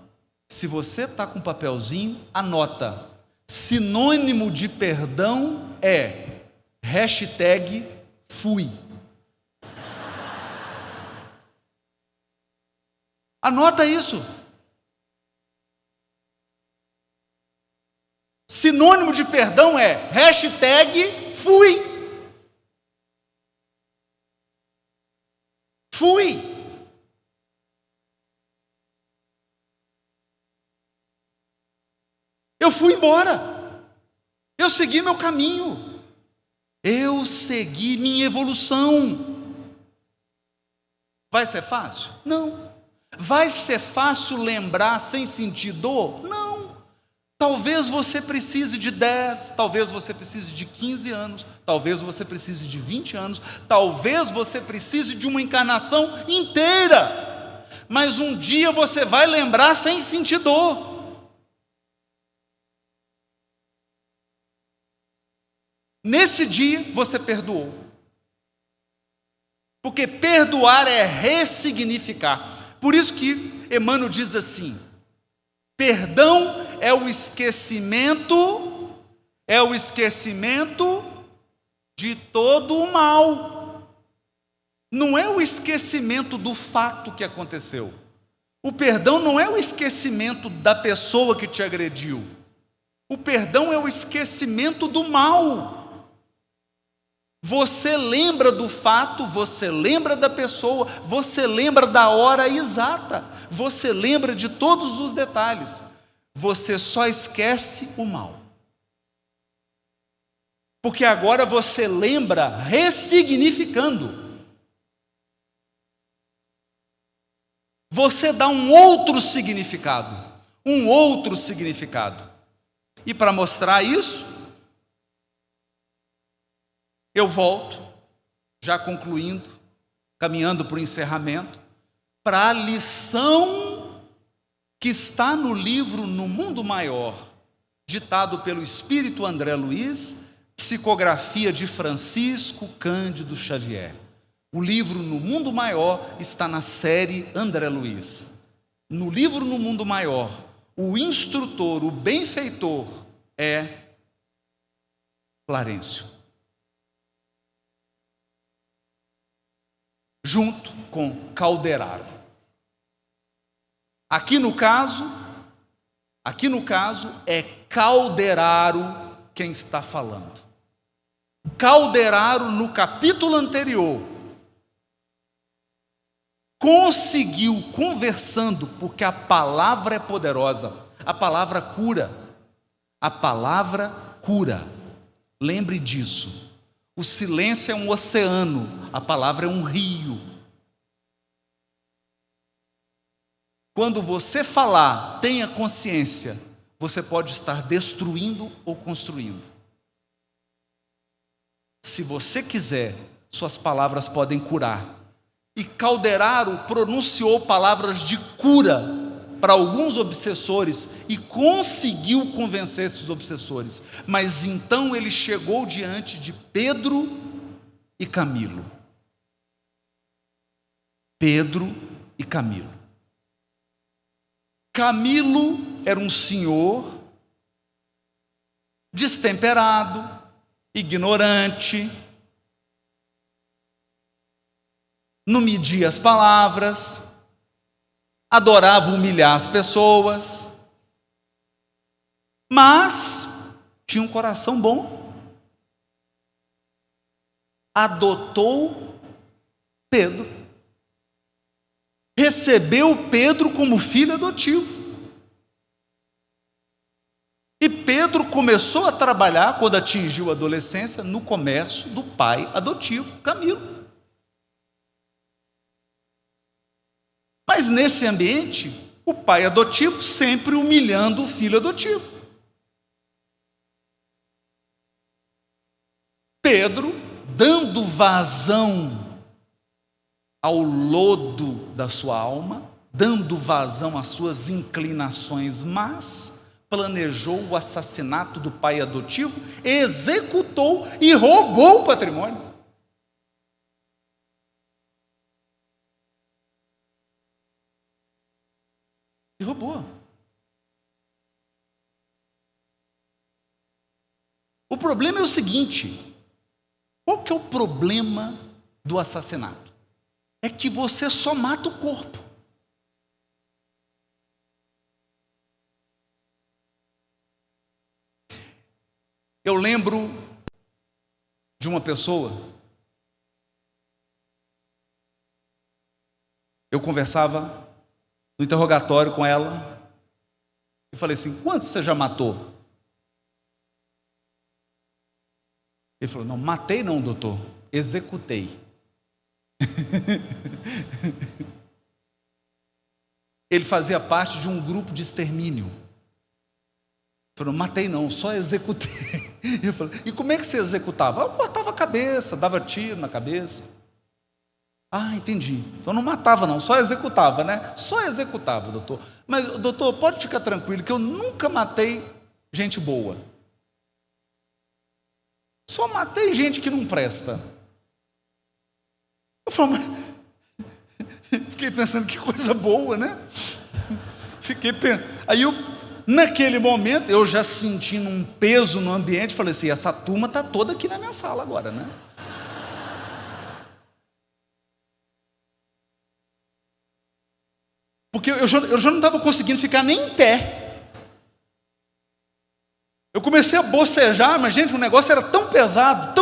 se você está com um papelzinho, anota. Sinônimo de perdão é #fui. Anota isso. Sinônimo de perdão é #fui. Fui. Eu fui embora. Eu segui meu caminho. Eu segui minha evolução. Vai ser fácil? Não. Vai ser fácil lembrar sem sentir dor? Não. Talvez você precise de 10, talvez você precise de 15 anos, talvez você precise de 20 anos, talvez você precise de uma encarnação inteira. Mas um dia você vai lembrar sem sentir dor. Nesse dia você perdoou. Porque perdoar é ressignificar. Por isso que Emmanuel diz assim: perdão é o esquecimento de todo o mal. Não é o esquecimento do fato que aconteceu. O perdão não é o esquecimento da pessoa que te agrediu. O perdão é o esquecimento do mal. Você lembra do fato, você lembra da pessoa, você lembra da hora exata, você lembra de todos os detalhes, você só esquece o mal. Porque agora você lembra ressignificando. Você dá um outro significado. E para mostrar isso, eu volto, já concluindo, caminhando para o encerramento, para a lição que está no livro No Mundo Maior, ditado pelo Espírito André Luiz, psicografia de Francisco Cândido Xavier. O livro No Mundo Maior está na série André Luiz. No livro No Mundo Maior, o instrutor, o benfeitor é Clarencio. Junto com Calderaro. Aqui no caso é Calderaro quem está falando. Calderaro, no capítulo anterior, conseguiu, conversando, porque a palavra é poderosa, a palavra cura. Lembre disso. O silêncio é um oceano, a palavra é um rio. Quando você falar, tenha consciência, você pode estar destruindo ou construindo. Se você quiser, suas palavras podem curar. E Calderaro pronunciou palavras de cura para alguns obsessores e conseguiu convencer esses obsessores. Mas então ele chegou diante de Pedro e Camilo. Pedro e Camilo. Camilo era um senhor destemperado, ignorante, não media as palavras, adorava humilhar as pessoas, mas tinha um coração bom. Adotou Pedro, recebeu Pedro como filho adotivo. E Pedro começou a trabalhar, quando atingiu a adolescência, no comércio do pai adotivo, Camilo. Mas nesse ambiente, o pai adotivo sempre humilhando o filho adotivo. Pedro, dando vazão ao lodo da sua alma, dando vazão às suas inclinações más, planejou o assassinato do pai adotivo, executou e roubou o patrimônio. E roubou. O problema é o seguinte: qual que é o problema do assassinato? É que você só mata o corpo. Eu lembro de uma pessoa, eu conversava no interrogatório com ela, e falei assim: quantos você já matou? Ele falou: não, matei não, doutor, executei. Ele fazia parte de um grupo de extermínio. Ele falou: matei não, só executei. Eu falei: e como é que você executava? Eu cortava a cabeça, dava tiro na cabeça. Ah, entendi. Então não matava não, só executava, né? Só executava, doutor. Mas, doutor, pode ficar tranquilo que eu nunca matei gente boa. Só matei gente que não presta. Eu falei: mas... Fiquei pensando, que coisa boa, né? Aí naquele momento, eu já sentindo um peso no ambiente, falei assim: essa turma está toda aqui na minha sala agora, né? Porque eu já não estava conseguindo ficar nem em pé. Eu comecei a bocejar, mas, gente, o negócio era tão pesado,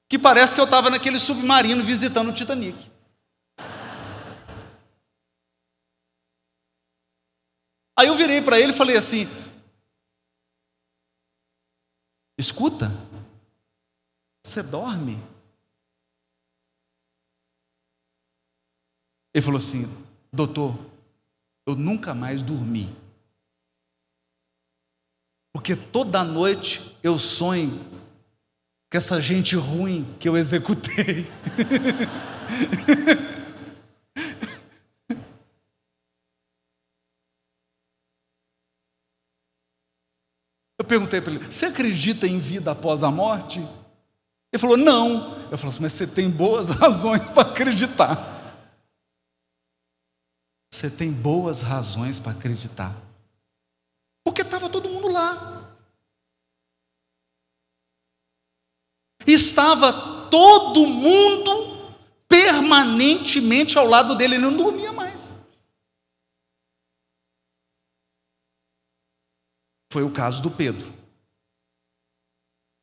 que parece que eu estava naquele submarino visitando o Titanic. Aí eu virei para ele e falei assim: escuta, você dorme? Ele falou assim: doutor, eu nunca mais dormi, porque toda noite eu sonho com essa gente ruim que eu executei. Eu perguntei para ele: você acredita em vida após a morte? Ele falou: não. Eu falei assim: mas você tem boas razões para acreditar. Você tem boas razões para acreditar. Porque estava todo mundo lá. Estava todo mundo permanentemente ao lado dele, ele não dormia mais. Foi o caso do Pedro.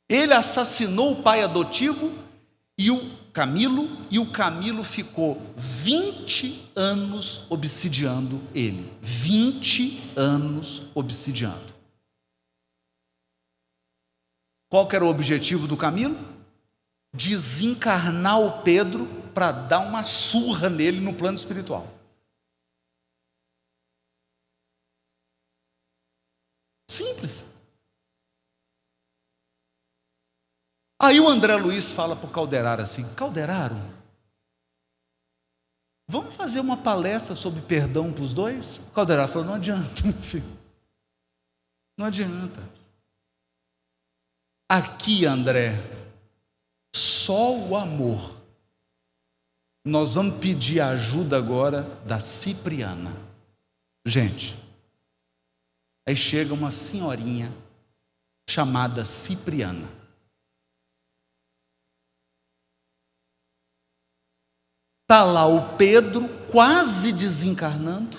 Ele assassinou o pai adotivo e o Camilo ficou 20 anos obsidiando ele. 20 anos obsidiando. Qual que era o objetivo do Camilo? Desencarnar o Pedro para dar uma surra nele no plano espiritual. Simples. Aí o André Luiz fala para o Calderaro assim: Calderaro, vamos fazer fazer uma palestra sobre perdão para os dois? O Calderaro falou: não adianta, meu filho. Não adianta. Aqui, André, só o amor. Nós vamos pedir a ajuda agora da Cipriana. Gente, aí chega uma senhorinha chamada Cipriana. Está lá o Pedro quase desencarnando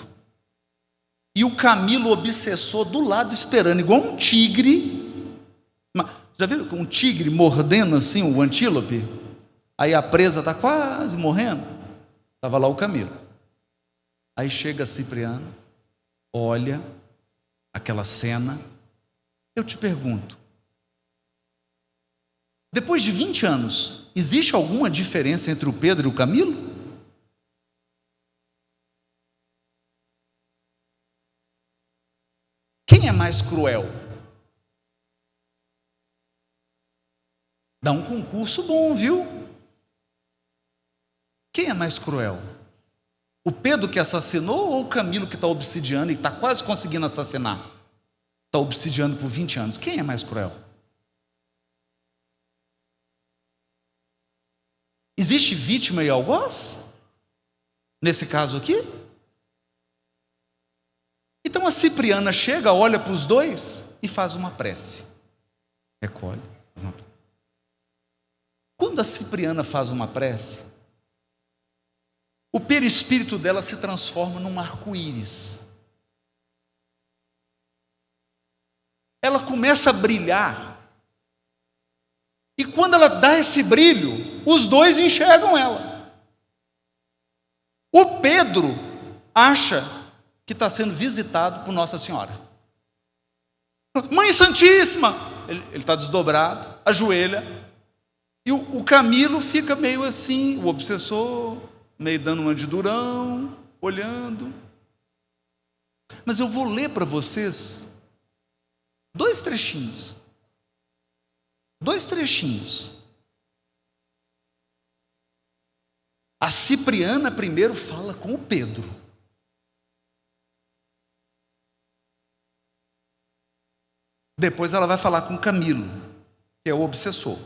e o Camilo obsessor do lado esperando, igual um tigre. Já viram um tigre mordendo assim o antílope? Aí a presa está quase morrendo. Estava lá o Camilo. Aí chega a Cipriana, olha aquela cena. Eu te pergunto, depois de 20 anos, existe alguma diferença entre o Pedro e o Camilo? Quem é mais cruel? Dá um concurso bom, viu? Quem é mais cruel? O Pedro que assassinou ou o Camilo que está obsidiando e está quase conseguindo assassinar? Está obsidiando por 20 anos. Quem é mais cruel? Existe vítima e algoz? Nesse caso aqui? Então a Cipriana chega, olha para os dois e faz uma prece. Recolhe, faz uma prece. Quando a Cipriana faz uma prece, o perispírito dela se transforma num arco-íris. Ela começa a brilhar. E quando ela dá esse brilho, os dois enxergam ela. O Pedro acha que está sendo visitado por Nossa Senhora. Mãe Santíssima! Ele está desdobrado, ajoelha. E o Camilo fica meio assim, o obsessor, meio dando uma de durão, olhando. Mas eu vou ler para vocês 2 trechinhos. 2 trechinhos. A Cipriana primeiro fala com o Pedro. Depois ela vai falar com o Camilo, que é o obsessor.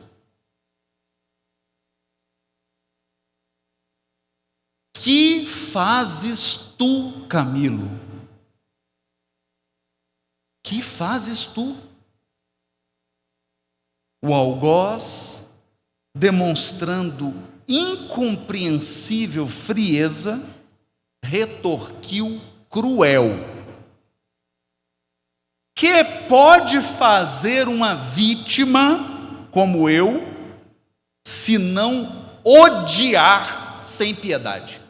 Que fazes tu, Camilo? Que fazes tu? O algoz, demonstrando incompreensível frieza, retorquiu cruel: que pode fazer uma vítima como eu, se não odiar sem piedade?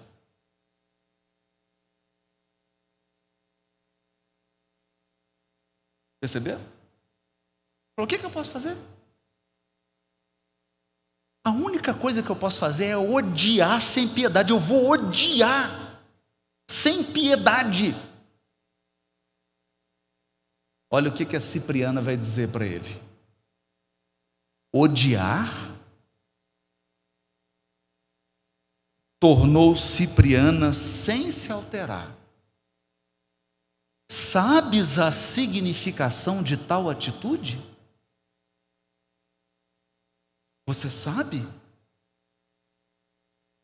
Perceberam? O que eu posso fazer? A única coisa que eu posso fazer é odiar sem piedade. Eu vou odiar sem piedade. Olha o que a Cipriana vai dizer para ele. Odiar tornou Cipriana sem se alterar. Sabes a significação de tal atitude? Você sabe?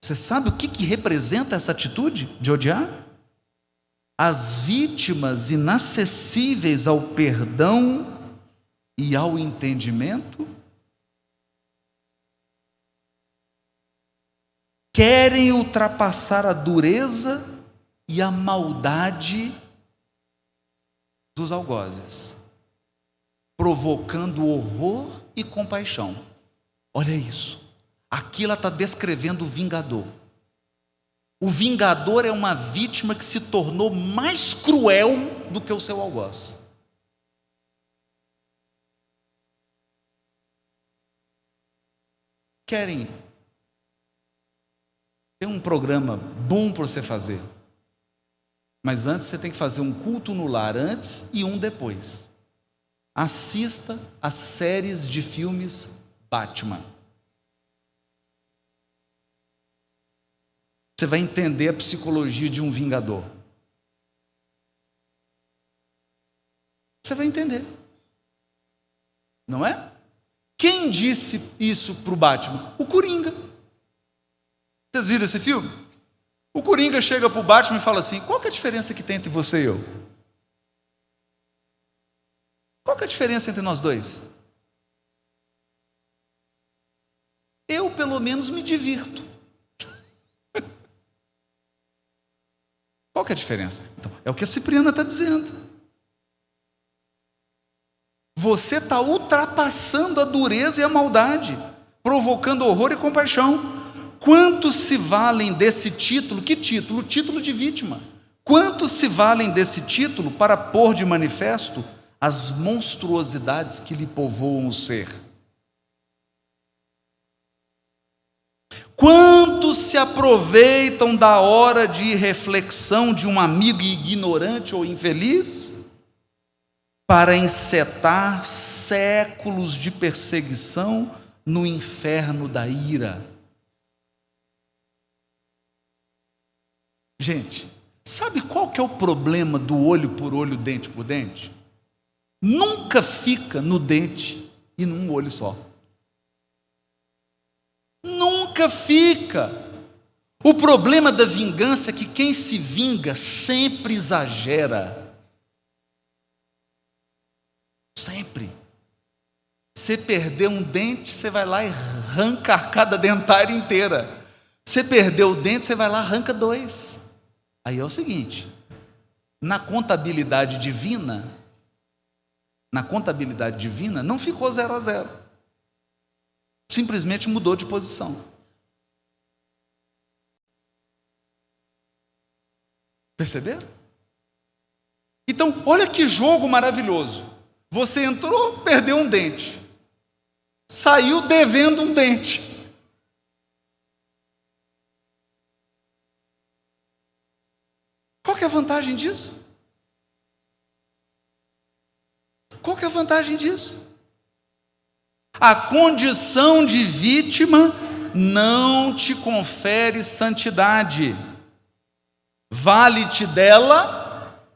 Você sabe o que representa essa atitude de odiar? As vítimas inacessíveis ao perdão e ao entendimento querem ultrapassar a dureza e a maldade dos algozes, provocando horror e compaixão. Olha isso. Aqui ela está descrevendo o vingador. O vingador é uma vítima que se tornou mais cruel do que o seu algoz. Querem? Tem um programa bom para você fazer. Mas antes você tem que fazer um culto no lar antes e um depois. Assista às séries de filmes Batman. você vai entender a psicologia de um vingador. Você vai entender. Não é? Quem disse isso para o Batman? O Coringa. Vocês viram esse filme? O Coringa chega para o Batman e fala assim: qual que é a diferença que tem entre você e eu? Qual que é a diferença entre nós dois? Eu, pelo menos, me divirto. Qual que é a diferença? Então, é o que a Cipriana está dizendo. Você está ultrapassando a dureza e a maldade, provocando horror e compaixão. Quantos se valem desse título? Que título? O título de vítima. Quantos se valem desse título para pôr de manifesto as monstruosidades que lhe povoam o ser? Quantos se aproveitam da hora de reflexão de um amigo ignorante ou infeliz para encetar séculos de perseguição no inferno da ira? Gente, sabe qual que é o problema do olho por olho, dente por dente? Nunca fica no dente e num olho só. Nunca fica. O problema da vingança é que quem se vinga sempre exagera. Sempre. Você perdeu um dente, você vai lá e arranca a arcada dentária inteira. Você perdeu o dente, você vai lá e arranca 2. Aí é o seguinte: na contabilidade divina não ficou 0 a 0. Simplesmente mudou de posição. Perceberam? Então, olha que jogo maravilhoso. Você entrou, perdeu um dente. Saiu devendo um dente. Qual que é a vantagem disso? Qual que é a vantagem disso? A condição de vítima não te confere santidade. Vale-te dela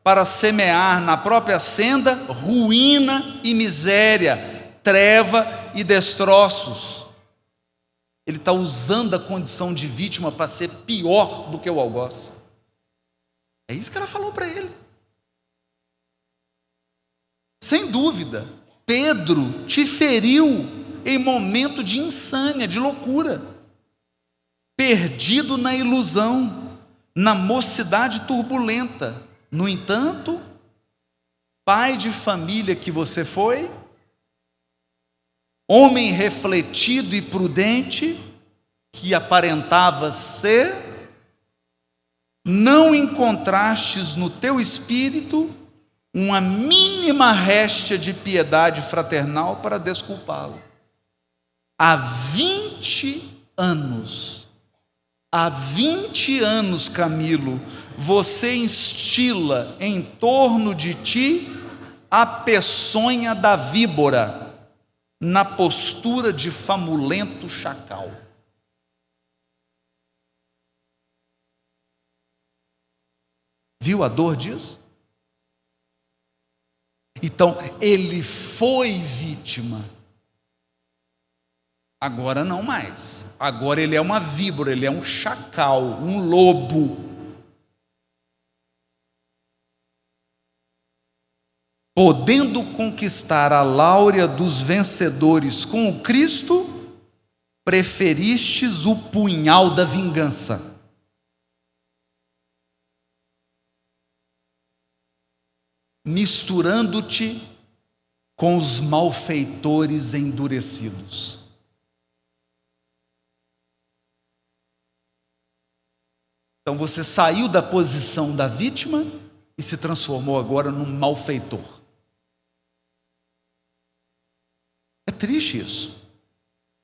para semear na própria senda ruína e miséria, treva e destroços. Ele está usando a condição de vítima para ser pior do que o algoz. É isso que ela falou para ele. Sem dúvida, Pedro te feriu em momento de insânia, de loucura, perdido na ilusão, na mocidade turbulenta. No entanto, pai de família que você foi, homem refletido e prudente que aparentava ser, não encontrastes no teu espírito uma mínima réstia de piedade fraternal para desculpá-lo. Há 20 anos, Camilo, você instila em torno de ti a peçonha da víbora, na postura de famulento chacal. Viu a dor disso? Então, ele foi vítima. Agora não mais. Agora ele é uma víbora, ele é um chacal, um lobo. Podendo conquistar a láurea dos vencedores com o Cristo, preferistes o punhal da vingança. Misturando-te com os malfeitores endurecidos. Então você saiu da posição da vítima e se transformou agora num malfeitor. É triste isso.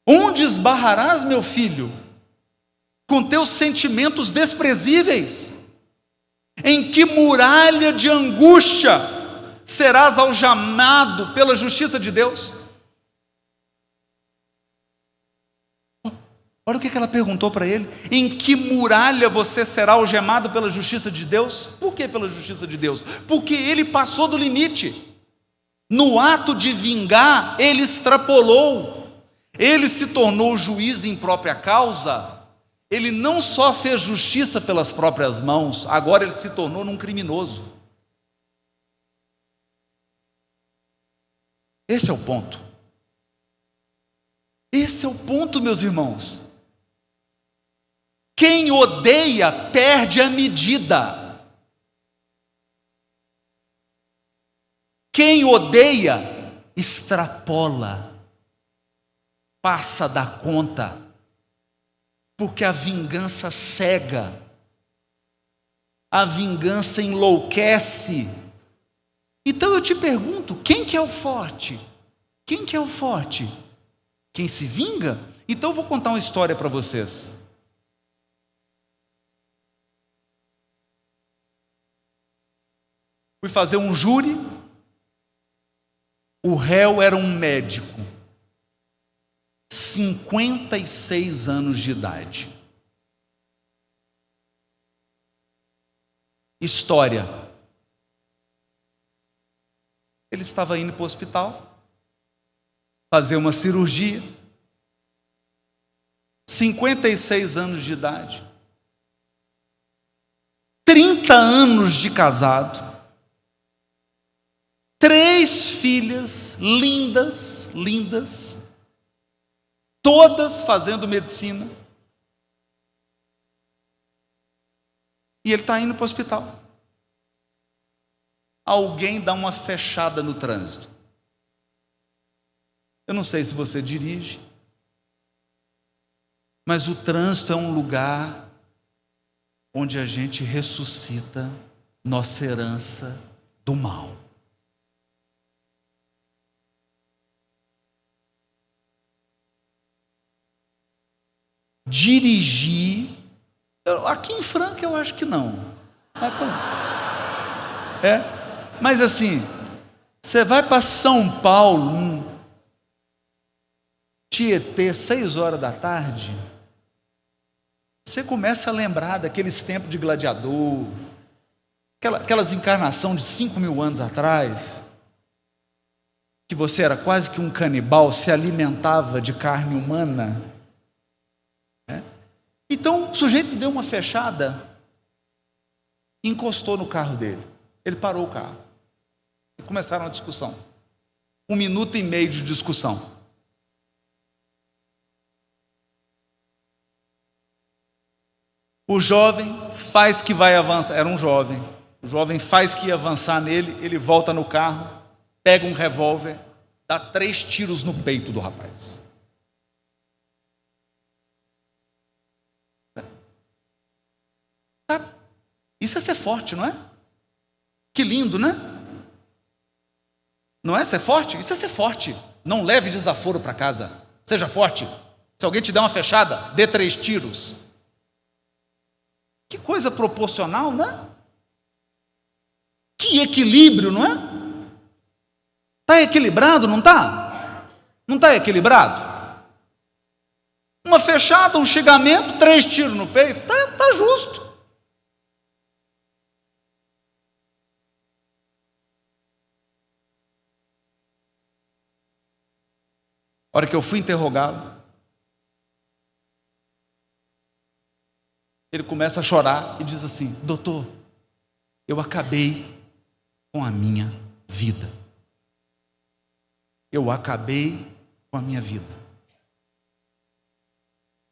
Onde esbarrarás, meu filho, com teus sentimentos desprezíveis? Em que muralha de angústia serás algemado pela justiça de Deus? Olha o que ela perguntou para ele: em que muralha você será algemado pela justiça de Deus? Por que pela justiça de Deus? Porque ele passou do limite. No ato de vingar, ele extrapolou. Ele se tornou juiz em própria causa. Ele não só fez justiça pelas próprias mãos, agora ele se tornou um criminoso. Esse é o ponto. Esse é o ponto, meus irmãos. Quem odeia perde a medida. Quem odeia extrapola, passa da conta, porque a vingança cega, a vingança enlouquece. Então eu te pergunto, quem que é o forte? Quem que é o forte? Quem se vinga? Então eu vou contar uma história para vocês. Fui fazer um júri, o réu era um médico, 56 anos de idade. História. Ele estava indo para o hospital, fazer uma cirurgia, 56 anos de idade, 30 anos de casado, 3 filhas lindas, todas fazendo medicina. E ele está indo para o hospital. Alguém dá uma fechada no trânsito. Eu não sei se você dirige, mas o trânsito é um lugar onde a gente ressuscita nossa herança do mal. Dirigir, aqui em Franca eu acho que não. Mas assim, você vai para São Paulo, Tietê, 6 horas da tarde, você começa a lembrar daqueles tempos de gladiador, aquelas encarnações de 5.000 anos atrás, que você era quase que um canibal, se alimentava de carne humana. Então o sujeito deu uma fechada, encostou no carro dele. Ele parou o carro e começaram a discussão. 1 minuto e meio de discussão. O jovem faz que vai avançar. Era um jovem. O jovem faz que ia avançar nele. Ele volta no carro, pega um revólver, dá 3 tiros no peito do rapaz. Isso é ser forte, não é? Que lindo, né? Não é ser forte? Isso é ser forte. Não leve desaforo para casa. Seja forte. Se alguém te der uma fechada, dê 3 tiros. Que coisa proporcional, não é? Que equilíbrio, não é? Está equilibrado, não está? Não está equilibrado? Uma fechada, um chegamento, 3 tiros no peito, está justo. A hora que eu fui interrogá-lo, ele começa a chorar e diz assim: doutor, eu acabei com a minha vida. Eu acabei com a minha vida.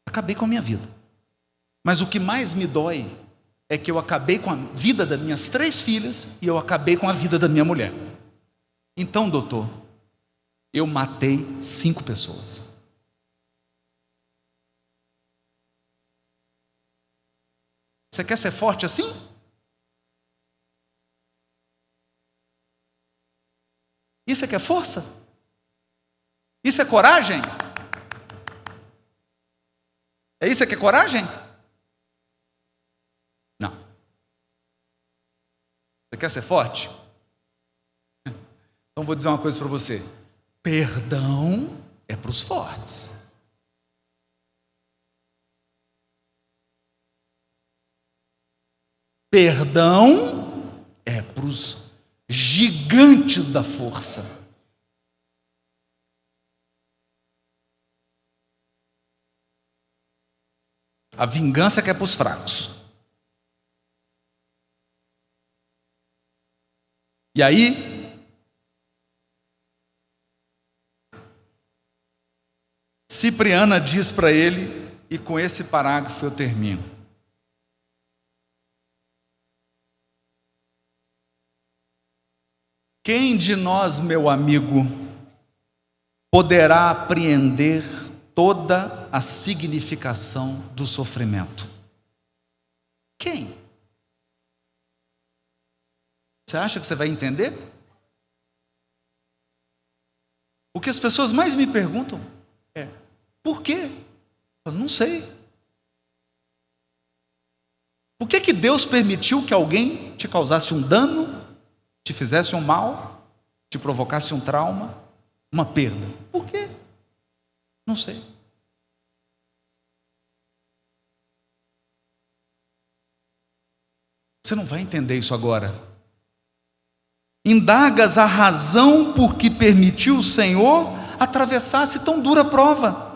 Acabei com a minha vida. Mas o que mais me dói é que eu acabei com a vida das minhas 3 filhas e eu acabei com a vida da minha mulher. Então, doutor, eu matei 5 pessoas. Você quer ser forte assim? Isso é que é força? Isso é coragem? É isso que é coragem? Não. Você quer ser forte? Então vou dizer uma coisa para você. Perdão é para os fortes. Perdão é para os gigantes da força. A vingança que é para os fracos. E aí, Cipriana diz para ele, e com esse parágrafo eu termino. Quem de nós, meu amigo, poderá apreender toda a significação do sofrimento? Quem? Você acha que você vai entender? O que as pessoas mais me perguntam é: por quê? Eu não sei. Por que Deus permitiu que alguém te causasse um dano, te fizesse um mal, te provocasse um trauma, uma perda? Por quê? Não sei. Você não vai entender isso agora. Indagas a razão por que permitiu o Senhor atravessasse tão dura prova.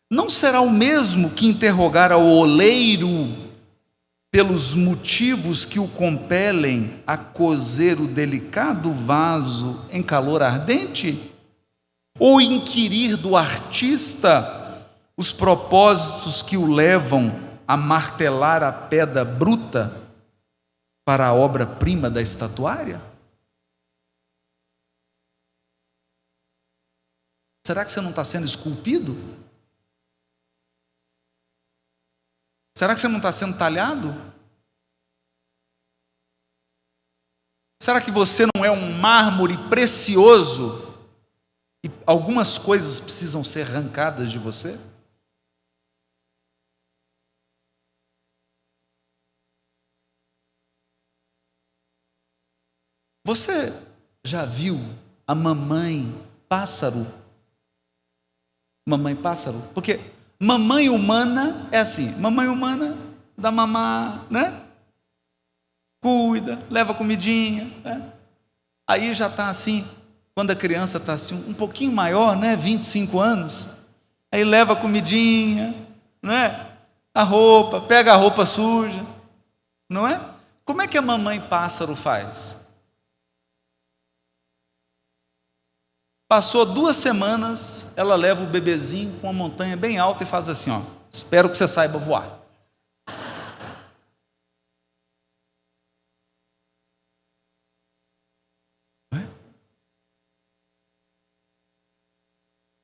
Não será o mesmo que interrogar ao oleiro pelos motivos que o compelem a cozer o delicado vaso em calor ardente? Ou inquirir do artista os propósitos que o levam a martelar a pedra bruta para a obra-prima da estatuária? Será que você não está sendo esculpido? Será que você não está sendo talhado? Será que você não é um mármore precioso e algumas coisas precisam ser arrancadas de você? Você já viu a mamãe pássaro? Mamãe pássaro? Porque mamãe humana é assim, mamãe humana dá mamar, né? Cuida, leva comidinha, né? Aí já está assim, quando a criança está assim, um pouquinho maior, né? 25 anos, aí leva a comidinha, né? A roupa, pega a roupa suja, não é? Como é que a mamãe pássaro faz? Passou 2 semanas, ela leva o bebezinho com uma montanha bem alta e faz assim, ó: espero que você saiba voar.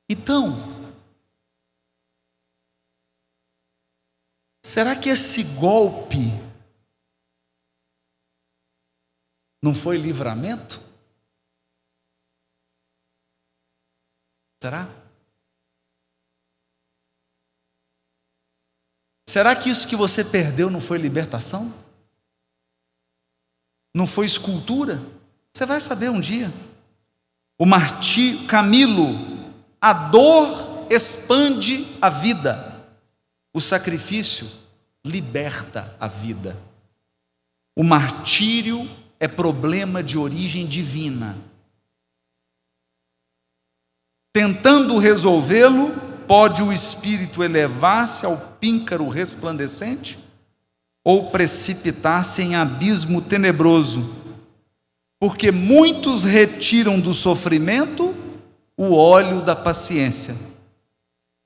Então, será que esse golpe não foi livramento? Será? Será que isso que você perdeu não foi libertação? Não foi escultura? Você vai saber um dia. O martírio, Camilo, a dor expande a vida, o sacrifício liberta a vida. O martírio é problema de origem divina. Tentando resolvê-lo, pode o espírito elevar-se ao píncaro resplandecente ou precipitar-se em abismo tenebroso, porque muitos retiram do sofrimento o óleo da paciência,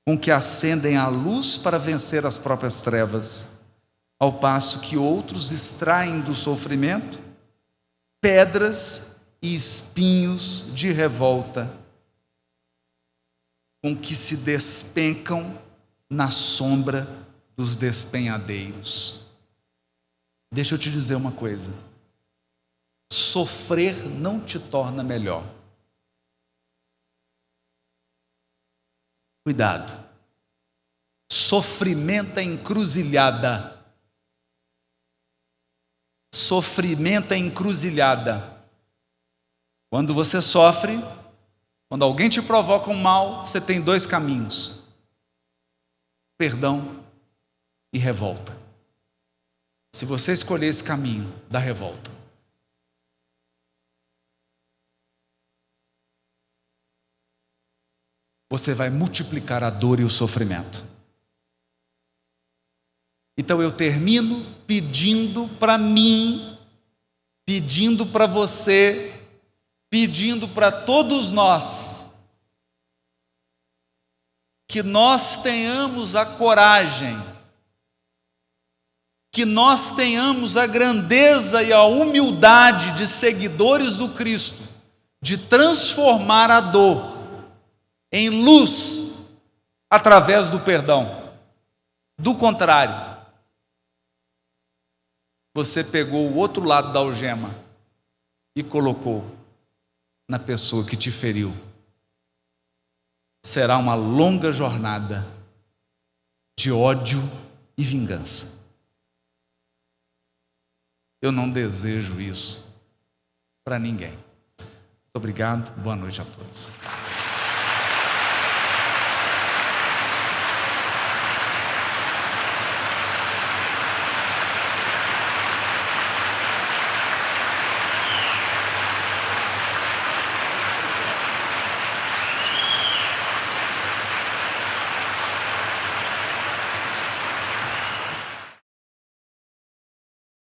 com que acendem a luz para vencer as próprias trevas, ao passo que outros extraem do sofrimento pedras e espinhos de revolta, com que se despencam na sombra dos despenhadeiros. Deixa eu te dizer uma coisa: sofrer não te torna melhor. Cuidado. Sofrimento é encruzilhada. Sofrimento é encruzilhada. Quando você sofre, quando alguém te provoca um mal, você tem 2 caminhos: perdão e revolta. se você escolher esse caminho da revolta, você vai multiplicar a dor e o sofrimento. Então eu termino pedindo para mim, pedindo para você, pedindo para todos nós, que nós tenhamos a coragem, que nós tenhamos a grandeza e a humildade de seguidores do Cristo, de transformar a dor em luz através do perdão. Do contrário, você pegou o outro lado da algema e colocou na pessoa que te feriu. Será uma longa jornada de ódio e vingança. Eu não desejo isso para ninguém. Muito obrigado, boa noite a todos.